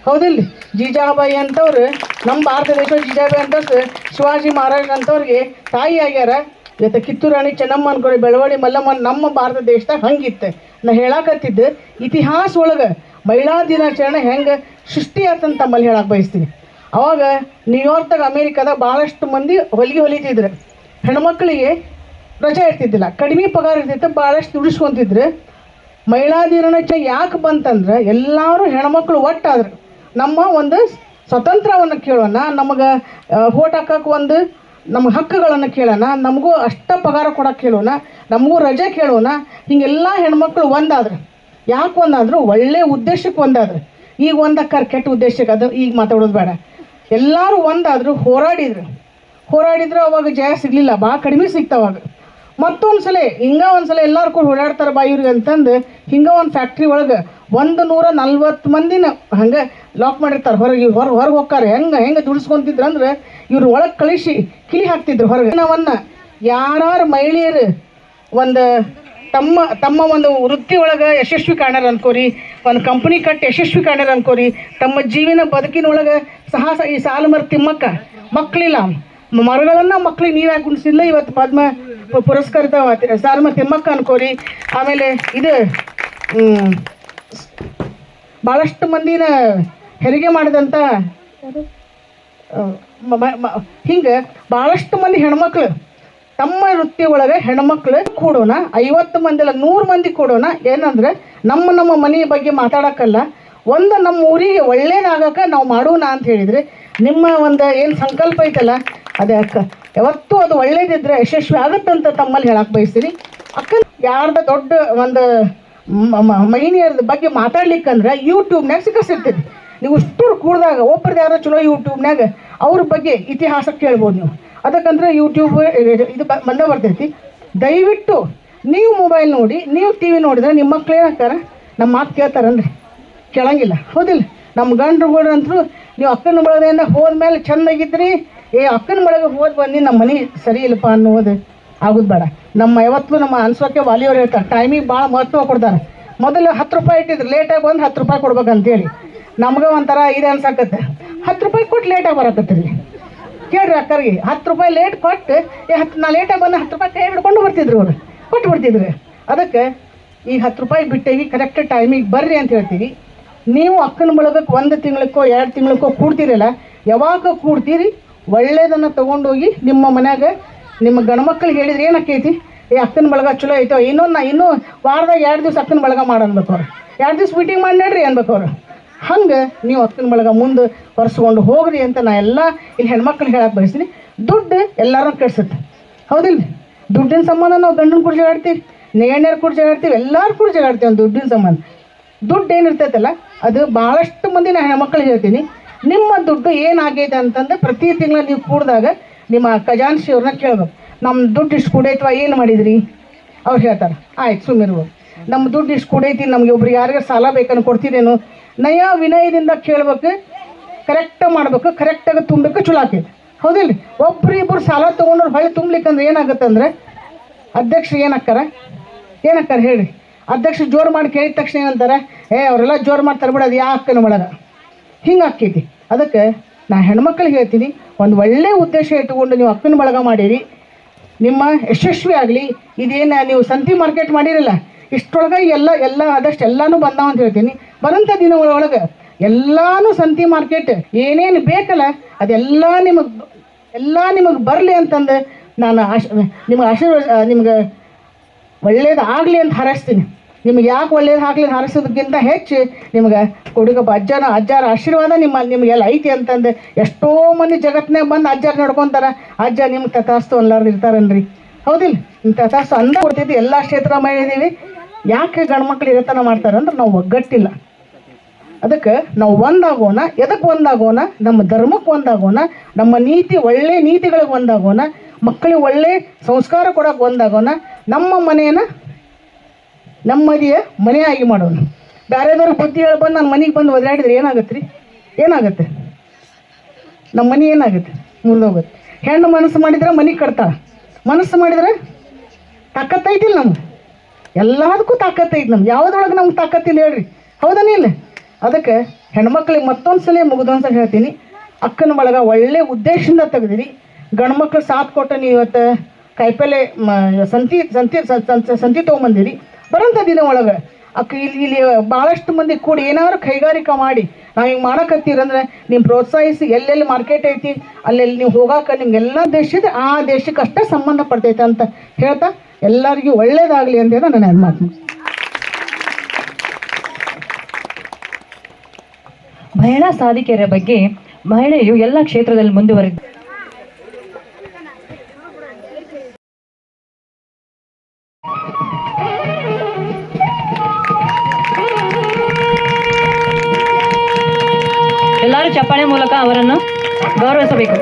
ಹೌದಿಲ್ಲ? ಜೀಜಾಬಾಯಿ ಅಂತವ್ರು ನಮ್ಮ ಭಾರತ ದೇಶ ಜೀಜಾಬಾಯಿ ಅಂತವ್ರು ಶಿವಾಜಿ ಮಹಾರಾಜ್ ಅಂತವ್ರಿಗೆ ತಾಯಿ ಆಗ್ಯಾರ. ಇವತ್ತು ಕಿತ್ತೂರು ರಾಣಿ ಚೆನ್ನಮ್ಮ ಅನ್ಕೊಳಿ, ಬೆಳವಡಿ ಮಲ್ಲಮ್ಮ ನಮ್ಮ ಭಾರತ ದೇಶದಾಗ ಹಂಗಿತ್ತು. ನಾ ಹೇಳಕತ್ತಿದ್ದು ಇತಿಹಾಸ ಒಳಗೆ ಮಹಿಳಾ ದಿನಾಚರಣೆ ಹೆಂಗೆ ಸೃಷ್ಟಿ ಆತಂತ ತಮ್ಮಲ್ಲಿ ಹೇಳಕ್ಕೆ ಬಯಸ್ತೀನಿ. ಅವಾಗ ನ್ಯೂಯಾರ್ಕ್ದಾಗ ಅಮೇರಿಕಾದಾಗ ಭಾಳಷ್ಟು ಮಂದಿ ಹೊಲಿತಿದ್ರು. ಹೆಣ್ಮಕ್ಳಿಗೆ ರಜೆ ಇರ್ತಿದ್ದಿಲ್ಲ, ಕಡಿಮೆ ಪಗಾರ ಇರ್ತಿತ್ತು, ಭಾಳಷ್ಟು ದುಡಿಸ್ಕೊಂತಿದ್ರು. ಮಹಿಳಾ ದಿನಾಚರಣೆ ಯಾಕೆ ಬಂತಂದ್ರೆ ಎಲ್ಲರೂ ಹೆಣ್ಮಕ್ಳು ಒಟ್ಟಾದ್ರು. ನಮ್ಮ ಒಂದು ಸ್ವತಂತ್ರವನ್ನು ಕೇಳೋಣ, ನಮಗೆ ಹೋಟ್ ಹಾಕೋಕೆ ಒಂದು ನಮ್ಮ ಹಕ್ಕುಗಳನ್ನು ಕೇಳೋಣ, ನಮಗೂ ಅಷ್ಟ ಪಗಾರ ಕೊಡೋಕೆ ಕೇಳೋಣ, ನಮಗೂ ರಜೆ ಕೇಳೋಣ. ಹಿಂಗೆಲ್ಲ ಹೆಣ್ಮಕ್ಳು ಒಂದಾದ್ರು. ಯಾಕೆ ಒಂದಾದ್ರು? ಒಳ್ಳೆಯ ಉದ್ದೇಶಕ್ಕೆ ಒಂದಾದ್ರು. ಈಗ ಒಂದಕ್ಕಾರ ಕೆಟ್ಟ ಉದ್ದೇಶಕ್ಕೆ, ಅದು ಈಗ ಮಾತಾಡೋದು ಬೇಡ. ಎಲ್ಲರೂ ಒಂದಾದ್ರು, ಹೋರಾಡಿದ್ರು. ಅವಾಗ ಜಯ ಸಿಗಲಿಲ್ಲ, ಭಾಳ ಕಡಿಮೆ ಸಿಗ್ತಾವಾಗ. ಮತ್ತೊಂದು ಸಲ ಒಂದ್ಸಲ ಎಲ್ಲರೂ ಕೂಡ ಓಡಾಡ್ತಾರೆ ಬಾ ಇವ್ರಿಗೆ ಅಂತಂದು ಹಿಂಗೆ ಒಂದು ಫ್ಯಾಕ್ಟ್ರಿ ಒಳಗೆ 140 ಮಂದಿನ ಹಂಗೆ ಲಾಕ್ ಮಾಡಿರ್ತಾರೆ ಹೊರಗೆ, ಹೊರಗೆ ಹೋಗ್ತಾರೆ. ಹೆಂಗೆ ದುಡಿಸ್ಕೊಂತಿದ್ರು ಅಂದ್ರೆ ಇವ್ರು ಒಳಗೆ ಕಳಿಸಿ ಕಿಲಿ ಹಾಕ್ತಿದ್ರು ಹೊರಗೆ. ನಾವನ್ನ ಯಾರು ಮಹಿಳೆಯರು ಒಂದು ತಮ್ಮ ಒಂದು ವೃತ್ತಿ ಒಳಗೆ ಯಶಸ್ವಿ ಕಾಣ್ಯಾರ ಅನ್ಕೋರಿ, ಒಂದು ಕಂಪ್ನಿ ಕಟ್ಟಿ ಯಶಸ್ವಿ ಕಾಣ್ಯಾರ ಅನ್ಕೋರಿ, ತಮ್ಮ ಜೀವನ ಬದುಕಿನೊಳಗೆ ಈ ಸಾಲುಮರ ತಿಮ್ಮಕ್ಕ ಮಕ್ಕಳಿಲ್ಲ, ಮರಗಳನ್ನ ಮಕ್ಕಳಿಗೆ ನೀರಾಗಿ ಕುಣಿಸಿಲ್ಲ, ಇವತ್ತು ಪದ್ಮ ಪುರಸ್ಕೃತ ಸಾಲುಮರ ತಿಮ್ಮಕ್ಕ ಅನ್ಕೋರಿ. ಆಮೇಲೆ ಇದು ಭಾಳಷ್ಟು ಮಂದಿನ ಹೆರಿಗೆ ಮಾಡಿದಂಥ ಹಿಂಗೆ ಭಾಳಷ್ಟು ಮಂದಿ ಹೆಣ್ಮಕ್ಳು ತಮ್ಮ ವೃತ್ತಿ ಒಳಗೆ ಹೆಣ್ಮಕ್ಳು ಕೂಡೋಣ, 50 ಮಂದಿ ಅಲ್ಲ 100 ಮಂದಿ ಕೂಡೋಣ. ಏನಂದ್ರೆ ನಮ್ಮ ಮನೆಯ ಬಗ್ಗೆ ಮಾತಾಡೋಕ್ಕಲ್ಲ, ಒಂದು ನಮ್ಮ ಊರಿಗೆ ಒಳ್ಳೇದಾಗಕ್ಕೆ ನಾವು ಮಾಡೋಣ ಅಂತ ಹೇಳಿದರೆ ನಿಮ್ಮ ಒಂದು ಏನು ಸಂಕಲ್ಪ ಐತಲ್ಲ ಅದೇ ಯಾವತ್ತೂ ಅದು ಒಳ್ಳೇದಿದ್ರೆ ಯಶಸ್ವಿ ಆಗುತ್ತಂತ ತಮ್ಮಲ್ಲಿ ಹೇಳಕ್ಕೆ ಬಯಸ್ತೀನಿ. ಅಕ್ಕ ಯಾರ್ದ ದೊಡ್ಡ ಒಂದು ಮಹಿಳೆಯರ ಬಗ್ಗೆ ಮಾತಾಡ್ಲಿಕ್ಕಂದ್ರೆ ಯೂಟ್ಯೂಬ್ನಾಗ ಸಿಕ್ಕಿರ್ತೈತಿ. ನೀವು ಇಷ್ಟೂರು ಕೂಡಿದಾಗ ಒಬ್ಬರದ್ದು ಯಾರೋ ಚಲೋ ಯೂಟ್ಯೂಬ್ನಾಗ ಅವ್ರ ಬಗ್ಗೆ ಇತಿಹಾಸ ಕೇಳ್ಬೋದು ನೀವು. ಅದಕ್ಕಂದ್ರೆ ಯೂಟ್ಯೂಬ್ ಇದು ಬಂದೇ ಬರ್ತೈತಿ. ದಯವಿಟ್ಟು ನೀವು ಮೊಬೈಲ್ ನೋಡಿ, ನೀವು ಟಿ ವಿ ನೋಡಿದ್ರೆ ನಿಮ್ಮ ಮಕ್ಳು ಏನಾಗ್ತಾರೆ, ನಮ್ಮ ಮಾತು ಕೇಳ್ತಾರನ್ರಿ? ಕೇಳಂಗಿಲ್ಲ, ಹೌದಿಲ್ಲ? ನಮ್ಮ ಗಂಡ್ರುಗಳು ಅಂತೂ ನೀವು ಅಕ್ಕನ ಬಳಗದಿಂದ ಹೋದ್ಮೇಲೆ ಚೆಂದಾಗಿದ್ರಿ, ಅಕ್ಕನ ಬಳಗ ಹೋದ್ ಬಂದು ನಮ್ಮ ಮನೆ ಸರಿ ಇಲ್ಲಪ್ಪ ಅನ್ನೋದು ಆಗೋದು ಬೇಡ. ಯಾವತ್ತೂ ನಮ್ಮ ಅನ್ಸೋಕೆ ವಾಲಿಯವ್ರು ಹೇಳ್ತಾರೆ, ಟೈಮಿಗೆ ಭಾಳ ಮಹತ್ವ ಕೊಡ್ತಾರೆ. ಮೊದಲು 10 ರೂಪಾಯಿ ಇಟ್ಟಿದ್ರು, ಲೇಟಾಗಿ ಬಂದು 10 ರೂಪಾಯಿ ಕೊಡ್ಬೇಕಂತೇಳಿ ನಮ್ಗೆ ಒಂಥರ ಇದು ಅನ್ಸಕತ್ತೆ. 10 ರೂಪಾಯಿ ಕೊಟ್ಟು ಲೇಟಾಗಿ ಬರಕತ್ತೀರಿ. ಕೇಳ್ರಿ ಅಕ್ಕರಿಗೆ, 10 ರೂಪಾಯಿ ಲೇಟ್ ಕೊಟ್ಟು ನಾ ಲೇಟಾಗಿ ಬಂದು 10 ರೂಪಾಯಿ ಕೈ ಹಿಡ್ಕೊಂಡು ಬರ್ತಿದ್ರು, ಅವ್ರು ಕೊಟ್ಟು ಬಿಡ್ತಿದ್ರು. ಅದಕ್ಕೆ ಈ 10 ರೂಪಾಯಿ ಬಿಟ್ಟೇವಿ, ಕರೆಕ್ಟ್ ಟೈಮಿಗೆ ಬರ್ರಿ ಅಂತ ಹೇಳ್ತೀವಿ. ನೀವು ಅಕ್ಕನ ಬಳಗಕ್ಕೆ 1 ತಿಂಗಳಕ್ಕೋ 2 ತಿಂಗಳಕ್ಕೋ ಕೂಡ್ತೀರಲ್ಲ, ಯಾವಾಗ ಕೂಡ್ತೀರಿ ಒಳ್ಳೇದನ್ನು ತೊಗೊಂಡೋಗಿ ನಿಮ್ಮ ಮನ್ಯಾಗ ನಿಮ್ಮ ಗಂಡ್ಮಕ್ಳಿಗೆ ಹೇಳಿದ್ರೆ ಏನಾಕೈತಿ, ಅಕ್ಕನ ಬಳಗ ಚಲೋ ಐತೋ, ಇನ್ನೂ ವಾರದಾಗ 2 ದಿವಸ ಅಕ್ಕನ ಬಳಗ ಮಾಡನ್ಬೇಕು ಅವ್ರು, 2 ದಿವಸ ಮೀಟಿಂಗ್ ಮಾಡಿ ನಡ್ರಿ ಅನ್ಬೇಕು ಅವ್ರು. ಹಂಗೆ ನೀವು ಅಕ್ಕನ ಬಳಗ ಮುಂದೆ ಹೊರಿಸ್ಕೊಂಡು ಹೋಗ್ರಿ ಅಂತ ನಾ ಎಲ್ಲ ಇಲ್ಲಿ ಹೆಣ್ಮಕ್ಳಿಗೆ ಹೇಳಕ್ಕೆ ಬಯಸ್ತೀನಿ. ದುಡ್ಡು ಎಲ್ಲರೂ ಕೆಡ್ಸುತ್ತೆ, ಹೌದಿಲ್ಲ? ದುಡ್ಡಿನ ಸಂಬಂಧ ನಾವು ಗಂಡನ ಕೂಡ ಜಗಾಡ್ತೀವಿ, ನೇಣ್ಯರು ಕೂಡ ಜಗಾಡ್ತೀವಿ, ಎಲ್ಲರೂ ಕೂಡ ಜಗಾಡ್ತೀವಿ ಒಂದು ದುಡ್ಡಿನ ಸಂಬಂಧ. ದುಡ್ಡು ಏನಿರ್ತೈತಲ್ಲ ಅದು ಭಾಳಷ್ಟು ಮಂದಿ ನಾನು ಹೆಣ್ಮಕ್ಳಿಗೆ ಹೇಳ್ತೀನಿ, ನಿಮ್ಮ ದುಡ್ಡು ಏನಾಗೈತೆ ಅಂತಂದು ಪ್ರತಿ ತಿಂಗಳು ನೀವು ಕೂಡಿದಾಗ ನಿಮ್ಮ ಖಜಾನ್ಸಿ ಅವ್ರನ್ನ ಕೇಳ್ಬೇಕು, ನಮ್ಮ ದುಡ್ಡು ಇಷ್ಟು ಕೂಡೈತವ, ಏನು ಮಾಡಿದ್ರಿ? ಅವ್ರು ಹೇಳ್ತಾರೆ, ಆಯ್ತು ಸುಮ್ಮಿರ್ಬೋದು. ನಮ್ಮ ದುಡ್ಡು ಇಷ್ಟು ಕೂಡೈತಿ, ನಮಗೆ ಒಬ್ರಿಗೆ ಯಾರಿಗಾರು ಸಾಲ ಬೇಕನ್ನು ಕೊಡ್ತೀರೇನು? ನಯ ವಿನಯದಿಂದ ಕೇಳ್ಬೇಕು, ಕರೆಕ್ಟಾಗಿ ಮಾಡ್ಬೇಕು, ಕರೆಕ್ಟಾಗಿ ತುಂಬಬೇಕು, ಚಲೋ ಆಕೈತಿ, ಹೌದಿಲ್ಲ? ಒಬ್ರು ಸಾಲ ತೊಗೊಂಡ್ರು ಹೊಳ್ಳಿ ತುಂಬ್ಲಿಕ್ಕಂದ್ರೆ ಏನಾಗುತ್ತೆ ಅಂದರೆ ಅಧ್ಯಕ್ಷರು ಏನಕ್ಕಾರ ಹೇಳಿ, ಅಧ್ಯಕ್ಷರು ಜೋರು ಮಾಡಿ ಕೇಳಿದ ತಕ್ಷಣ ಏನಂತಾರೆ, ಅವರೆಲ್ಲ ಜೋರು ಮಾಡ್ತಾರೆ ಬಿಡೋದು ಯಾಕನ ಒಳಗ ಹಿಂಗೆ ಆಕೈತಿ. ಅದಕ್ಕೆ ನಾ ಹೆಣ್ಮಕ್ಳಿಗೆ ಹೇಳ್ತೀನಿ, ಒಂದು ಒಳ್ಳೆಯ ಉದ್ದೇಶ ಇಟ್ಟುಕೊಂಡು ನೀವು ಅಕ್ಕನ ಬಳಗ ಮಾಡಿರಿ, ನಿಮ್ಮ ಯಶಸ್ವಿ ಆಗಲಿ. ಇದೇನು ನೀವು ಸಂತಿ ಮಾರ್ಕೆಟ್ ಮಾಡಿರಲ್ಲ, ಇಷ್ಟರೊಳಗೆ ಎಲ್ಲ ಆದಷ್ಟು ಎಲ್ಲನೂ ಬಂದಾವ ಅಂತ ಹೇಳ್ತೀನಿ. ಬರೋಂಥ ದಿನಗಳೊಳಗೆ ಎಲ್ಲನೂ ಸಂತಿ ಮಾರ್ಕೆಟ್ ಏನೇನು ಬೇಕಲ್ಲ ಅದೆಲ್ಲ ನಿಮಗೆ ಬರಲಿ ಅಂತಂದು ನಾನು ನಿಮ್ಗೆ ಒಳ್ಳೇದು ಆಗಲಿ ಅಂತ ಹಾರೈಸ್ತೀನಿ. ನಿಮ್ಗೆ ಯಾಕೆ ಒಳ್ಳೇದು ಆಗಲಿ ಹಾರಿಸೋದಕ್ಕಿಂತ ಹೆಚ್ಚು ನಿಮ್ಗೆ ಕೊಡುಗಪ್ಪ ಅಜ್ಜಾರ ಆಶೀರ್ವಾದ ನಿಮಗೆಲ್ಲ ಐತಿ ಅಂತಂದು ಎಷ್ಟೋ ಮಂದಿ ಜಗತ್ತಿನಾಗ ಬಂದು ಅಜ್ಜಾರ ನಡ್ಕೊತಾರೆ. ಅಜ್ಜ ನಿಮ್ಗೆ ತಥಾಸ್ತು ಅಲ್ಲಾರು ಇರ್ತಾರನ್ರಿ, ಹೌದಿಲ್ಲ? ನಿಮ್ಮ ತಥಾಸ್ತು ಅಂದ ಕೊಡ್ತೈತಿ. ಎಲ್ಲ ಕ್ಷೇತ್ರ ಮಾಡಿದ್ದೀವಿ. ಯಾಕೆ ಗಂಡ್ಮಕ್ಳು ಇರತನ ಮಾಡ್ತಾರೆ ಅಂದ್ರೆ ನಾವು ಒಗ್ಗಟ್ಟಿಲ್ಲ. ಅದಕ್ಕೆ ನಾವು ಒಂದಾಗೋಣ. ಎದಕ್ಕೆ ಒಂದಾಗೋಣ? ನಮ್ಮ ಧರ್ಮಕ್ಕೆ ಒಂದಾಗೋಣ, ನಮ್ಮ ಒಳ್ಳೆ ನೀತಿಗಳಿಗೆ ಒಂದಾಗೋಣ, ಮಕ್ಕಳಿಗೆ ಒಳ್ಳೆ ಸಂಸ್ಕಾರ ಕೊಡೋಕೆ ಒಂದಾಗೋಣ, ನಮ್ಮ ಮನೆಯನ್ನು ನೆಮ್ಮದಿಯ ಮನೆಯಾಗಿ ಮಾಡೋಣ. ಬೇರೆದವ್ರಿಗೆ ಬುದ್ಧಿ ಹೇಳಿ ಬಂದು ನನ್ನ ಮನೆಗೆ ಬಂದು ಒದಾಡಿದ್ರೆ ಏನಾಗುತ್ತೆ? ನಮ್ಮ ಮನೆ ಏನಾಗುತ್ತೆ? ಮುರಿದೋಗುತ್ತೆ. ಹೆಣ್ಣು ಮನಸ್ಸು ಮಾಡಿದ್ರೆ ಮನೆಗೆ ಕಟ್ತಾಳೆ, ಮನಸ್ಸು ಮಾಡಿದ್ರೆ ತಾಕತ್ತೈತಿಲ್ಲ ನಮ್ಗೆ. ಎಲ್ಲದಕ್ಕೂ ತಾಕತ್ತೈತಿ ನಮ್ಗೆ. ಯಾವುದ್ರೊಳಗೆ ನಮ್ಗೆ ತಾಕತ್ತಿಲ್ಲ ಹೇಳ್ರಿ, ಹೌದನೇ ಇಲ್ಲ? ಅದಕ್ಕೆ ಹೆಣ್ಮಕ್ಳಿಗೆ ಮತ್ತೊಂದು ಸಲ ಮುಗಿದೊಂದ್ಸಲ ಹೇಳ್ತೀನಿ, ಅಕ್ಕನ ಬಳಗ ಒಳ್ಳೆ ಉದ್ದೇಶದಿಂದ ತೆಗೆದಿರಿ. ಗಂಡ್ಮಕ್ಳು ಸಾಥ್ ಕೊಟ್ಟು ನೀವು ಇವತ್ತು ಕಾಯಿಪಲ್ಲೆ ಸಂತಿ ತೊಗೊಂಬಂದಿರಿ. ಬರೋಂಥ ದಿನ ಒಳಗೆ ಅಕ್ಕ ಇಲ್ಲಿ ಭಾಳಷ್ಟು ಮಂದಿ ಕೂಡಿ ಏನಾದ್ರು ಕೈಗಾರಿಕೆ ಮಾಡಿ ನಾವು ಹಿಂಗೆ ಮಾಡಕತ್ತೀರಂದ್ರೆ ನಿಮ್ಮ ಪ್ರೋತ್ಸಾಹಿಸಿ, ಎಲ್ಲೆಲ್ಲಿ ಮಾರ್ಕೆಟ್ ಐತಿ ಅಲ್ಲೆಲ್ಲಿ ನೀವು ಹೋಗಾಕ ನಿಮ್ಗೆಲ್ಲ ಆ ದೇಶಕ್ಕೆ ಅಷ್ಟೇ ಸಂಬಂಧ ಪಡ್ತೈತೆ ಅಂತ ಹೇಳ್ತಾ ಎಲ್ಲರಿಗೂ ಒಳ್ಳೇದಾಗಲಿ ಅಂತ ಹೇಳಿ ನಾನು ಮಾತು. ಮಹಿಳಾ ಸಾಧಿಕೆಯರ ಬಗ್ಗೆ ಮಹಿಳೆಯು ಎಲ್ಲ ಕ್ಷೇತ್ರದಲ್ಲಿ ಮುಂದುವರೆದ ಎಲ್ಲರೂ ಚಪ್ಪಾಳೆ ಮೂಲಕ ಅವರನ್ನು ಗೌರವಿಸಬೇಕು.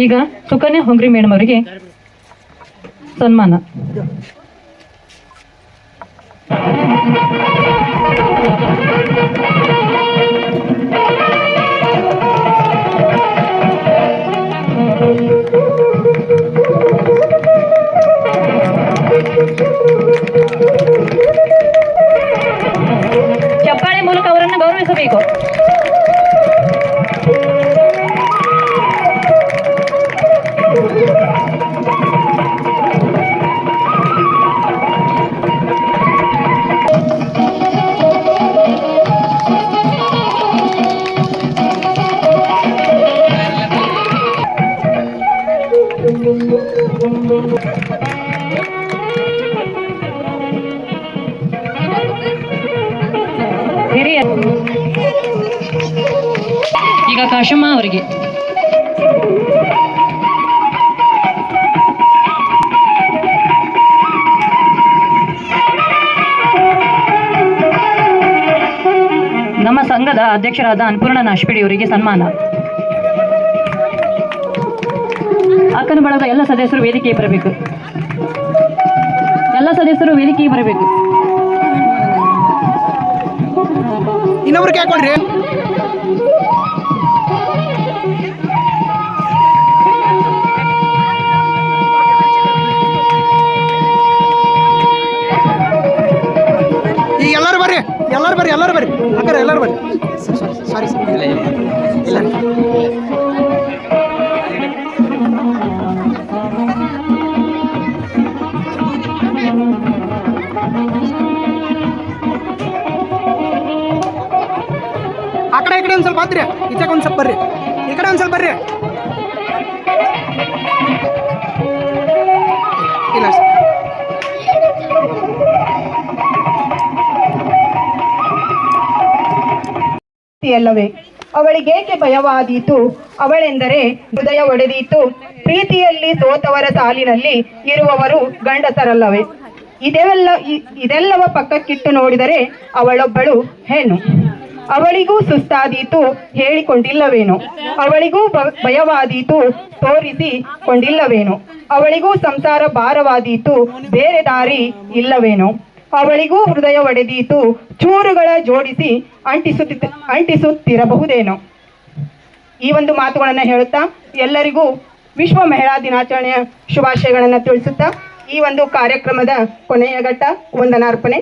ಈಗ ಸುಕನ್ಯಾ ಹೊಂಗ್ರಿ ಮೇಡಮ್ ಅವರಿಗೆ ಸನ್ಮಾನ. ಚಪ್ಪಾಳೆ ಮೂಲಕ ಅವರನ್ನು ಗೌರವಿಸಬೇಕು. ಹಿರಿಯ ಈಗ ಕಾಶಮ್ಮ ಅವರಿಗೆ ನಮ್ಮ ಸಂಘದ ಅಧ್ಯಕ್ಷರಾದ ಅನ್ನಪೂರ್ಣ ನಾಶ್ಪಿಡಿ ಅವರಿಗೆ ಸನ್ಮಾನ. ಅಕ್ಕನ ಬಳಗದ ಎಲ್ಲ ಸದಸ್ಯರು ವೇದಿಕೆಗೆ ಬರಬೇಕು. ಎಲ್ಲ ಸದಸ್ಯರು ವೇದಿಕೆಗೆ ಬರಬೇಕು. ಇನ್ನೊಬ್ರಿಗೆ ಹಾಕೊಳ್ರಿ. ಈಗ ಎಲ್ಲರೂ ಬರ್ರಿ, ಎಲ್ಲರೂ ಬರ್ರಿ, ಎಲ್ಲರೂ ಬರ್ರಿ ಅಕ್ಕರ, ಎಲ್ಲರೂ ಬರ್ರಿ. ಸಾರಿ ಇಲ್ಲ ಆ ಕಡೆ ಈ ಕಡೆ ಒಂದು ಸ್ವಲ್ಪ ಆದ್ರಿ, ಈಚೆಗೆ ಒಂದು ಸ್ವಲ್ಪ ಬರ್ರಿ, ಈ ಕಡೆ ಒಂದು ಸ್ವಲ್ಪ ಬರ್ರಿ. ಇಲ್ಲ ಅಲ್ಲವೇ ಅವಳಿಗೇಕೆ ಭಯವಾದೀತು? ಅವಳೆಂದರೆ ಹೃದಯ ಒಡೆದೀತು. ಪ್ರೀತಿಯಲ್ಲಿ ಸೋತವರ ಸಾಲಿನಲ್ಲಿ ಇರುವವರು ಗಂಡಸರಲ್ಲವೇ? ಇದೆಲ್ಲವ ಪಕ್ಕಕ್ಕಿಟ್ಟು ನೋಡಿದರೆ ಅವಳೊಬ್ಬಳು ಹೆಣ್ಣು. ಅವಳಿಗೂ ಸುಸ್ತಾದೀತು, ಹೇಳಿಕೊಂಡಿಲ್ಲವೇನು? ಅವಳಿಗೂ ಭಯವಾದೀತು, ತೋರಿಸಿಕೊಂಡಿಲ್ಲವೇನು? ಅವಳಿಗೂ ಸಂಸಾರ ಭಾರವಾದೀತು, ಬೇರೆ ದಾರಿ ಇಲ್ಲವೇನು? ಅವಳಿಗೂ ಹೃದಯ ಒಡೆದೀತು, ಚೂರುಗಳ ಜೋಡಿಸಿ ಅಂಟಿಸುತ್ತಿರಬಹುದೇನೋ? ಈ ಒಂದು ಮಾತುಗಳನ್ನು ಹೇಳುತ್ತಾ ಎಲ್ಲರಿಗೂ ವಿಶ್ವ ಮಹಿಳಾ ದಿನಾಚರಣೆಯ ಶುಭಾಶಯಗಳನ್ನು ತಿಳಿಸುತ್ತಾ ಈ ಒಂದು ಕಾರ್ಯಕ್ರಮದ ಕೊನೆಯ ಘಟ್ಟ ವಂದನಾರ್ಪಣೆ.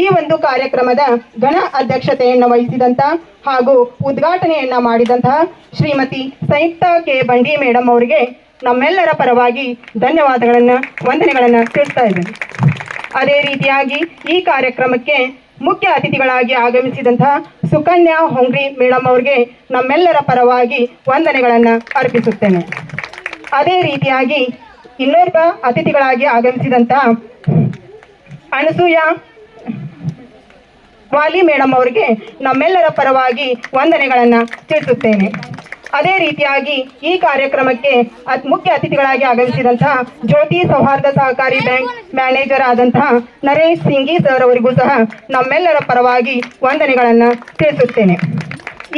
ಈ ಒಂದು ಕಾರ್ಯಕ್ರಮದ ಘನ ಅಧ್ಯಕ್ಷತೆಯನ್ನು ವಹಿಸಿದಂತಹ ಹಾಗೂ ಉದ್ಘಾಟನೆಯನ್ನ ಮಾಡಿದಂತಹ ಶ್ರೀಮತಿ ಸಂಯುಕ್ತ ಕೆ ಬಂಡಿ ಮೇಡಮ್ ಅವರಿಗೆ ನಮ್ಮೆಲ್ಲರ ಪರವಾಗಿ ಧನ್ಯವಾದಗಳನ್ನು, ವಂದನೆಗಳನ್ನು ತಿಳಿಸ್ತಾ ಇದ್ದೇನೆ. ಅದೇ ರೀತಿಯಾಗಿ ಈ ಕಾರ್ಯಕ್ರಮಕ್ಕೆ ಮುಖ್ಯ ಅತಿಥಿಗಳಾಗಿ ಆಗಮಿಸಿದಂತಹ ಸುಕನ್ಯಾ ಹೊಂಗ್ರಿ ಮೇಡಮ್ ಅವರಿಗೆ ನಮ್ಮೆಲ್ಲರ ಪರವಾಗಿ ವಂದನೆಗಳನ್ನು ಅರ್ಪಿಸುತ್ತೇನೆ. ಅದೇ ರೀತಿಯಾಗಿ ಇನ್ನೋರ್ವ ಅತಿಥಿಗಳಾಗಿ ಆಗಮಿಸಿದಂತಹ ಅನಸೂಯ ವಾಲಿ ಮೇಡಮ್ ಅವರಿಗೆ ನಮ್ಮೆಲ್ಲರ ಪರವಾಗಿ ವಂದನೆಗಳನ್ನು ತಿಳಿಸುತ್ತೇನೆ. ಅದೇ ರೀತಿಯಾಗಿ ಈ ಕಾರ್ಯಕ್ರಮಕ್ಕೆ ಮುಖ್ಯ ಅತಿಥಿಗಳಾಗಿ ಆಗಮಿಸಿದಂತಹ ಜ್ಯೋತಿ ಸೌಹಾರ್ದ ಸಹಕಾರಿ ಬ್ಯಾಂಕ್ ಮ್ಯಾನೇಜರ್ ಆದಂತಹ ನರೇಶ್ ಸಿಂಗಿ ಸರ್ ಅವರಿಗೂ ಸಹ ನಮ್ಮೆಲ್ಲರ ಪರವಾಗಿ ವಂದನೆಗಳನ್ನು ತಿಳಿಸುತ್ತೇನೆ.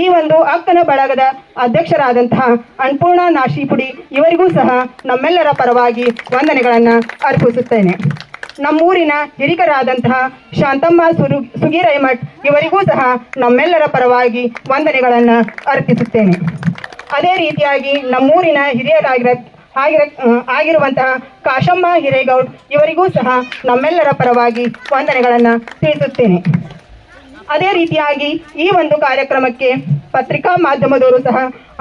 ಈ ಒಂದು ಅಕ್ಕನ ಬಳಗದ ಅಧ್ಯಕ್ಷರಾದಂತಹ ಅನ್ನಪೂರ್ಣ ನಾಶಿಪುಡಿ ಇವರಿಗೂ ಸಹ ನಮ್ಮೆಲ್ಲರ ಪರವಾಗಿ ವಂದನೆಗಳನ್ನು ಅರ್ಪಿಸುತ್ತೇನೆ. ನಮ್ಮೂರಿನ ಹಿರಿಕರಾದಂತಹ ಶಾಂತಮ್ಮ ಸುಗೀರೈಮಠ್ ಇವರಿಗೂ ಸಹ ನಮ್ಮೆಲ್ಲರ ಪರವಾಗಿ ವಂದನೆಗಳನ್ನು ಅರ್ಪಿಸುತ್ತೇನೆ. ಅದೇ ರೀತಿಯಾಗಿ ನಮ್ಮೂರಿನ ಆಗಿರುವಂತಹ ಕಾಶಮ್ಮ ಹಿರೇಗೌಡ್ ಇವರಿಗೂ ಸಹ ನಮ್ಮೆಲ್ಲರ ಪರವಾಗಿ ವಂದನೆಗಳನ್ನು ತಿಳಿಸುತ್ತೇನೆ. ಅದೇ ರೀತಿಯಾಗಿ ಈ ಒಂದು ಕಾರ್ಯಕ್ರಮಕ್ಕೆ ಪತ್ರಿಕಾ ಮಾಧ್ಯಮದವರು ಸಹ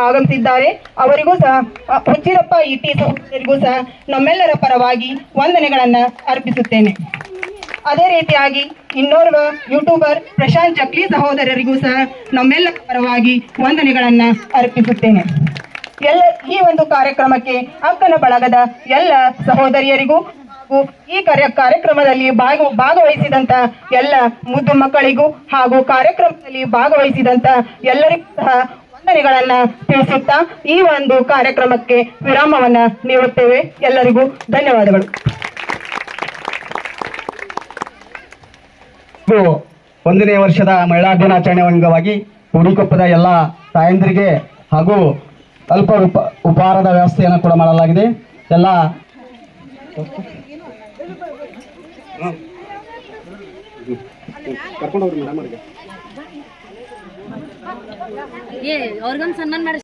ಆಗಮಿಸಿದ್ದಾರೆ. ಅವರಿಗೂ ಸಹ ಹುಚ್ಚಿರಪ್ಪ ಇಟಿ ಸಹೋದರಿಗೂ ಸಹ ನಮ್ಮೆಲ್ಲರ ಪರವಾಗಿ ವಂದನೆಗಳನ್ನು ಅರ್ಪಿಸುತ್ತೇನೆ. ಅದೇ ರೀತಿಯಾಗಿ ಇನ್ನೋರ್ವ ಯೂಟ್ಯೂಬರ್ ಪ್ರಶಾಂತ್ ಚಕ್ಲಿ ಸಹೋದರರಿಗೂ ಸಹ ನಮ್ಮೆಲ್ಲರ ಪರವಾಗಿ ವಂದನೆಗಳನ್ನು ಅರ್ಪಿಸುತ್ತೇನೆ. ಈ ಒಂದು ಕಾರ್ಯಕ್ರಮಕ್ಕೆ ಅಕ್ಕನ ಬಳಗದ ಎಲ್ಲ ಸಹೋದರಿಯರಿಗೂ ಈ ಕಾರ್ಯಕ್ರಮದಲ್ಲಿ ಭಾಗವಹಿಸಿದಂತ ಎಲ್ಲ ಮುದ್ದು ಮಕ್ಕಳಿಗೂ ಹಾಗೂ ಕಾರ್ಯಕ್ರಮದಲ್ಲಿ ಭಾಗವಹಿಸಿದಂತ ಎಲ್ಲರಿಗೂ ಸಹ ವಂದನೆಗಳನ್ನು ತಿಳಿಸುತ್ತಾ ಈ ಒಂದು ಕಾರ್ಯಕ್ರಮಕ್ಕೆ ವಿರಾಮವನ್ನ ನೀಡುತ್ತೇವೆ. ಎಲ್ಲರಿಗೂ ಧನ್ಯವಾದಗಳು. 1ನೇ ವರ್ಷದ ಮಹಿಳಾ ದಿನಾಚರಣೆ ಅಂಗವಾಗಿ ಉಡುಕೊಪ್ಪದ ಎಲ್ಲ ತಾಯಂದಿರಿಗೆ ಹಾಗೂ ಅಲ್ಪ ಉಪಹಾರದ ವ್ಯವಸ್ಥೆಯನ್ನು ಕೂಡ ಮಾಡಲಾಗಿದೆ. ಎಲ್ಲ ಅವ್ರಿಗೊಂದು ಸನ್ಮಾನ ಮಾಡಿ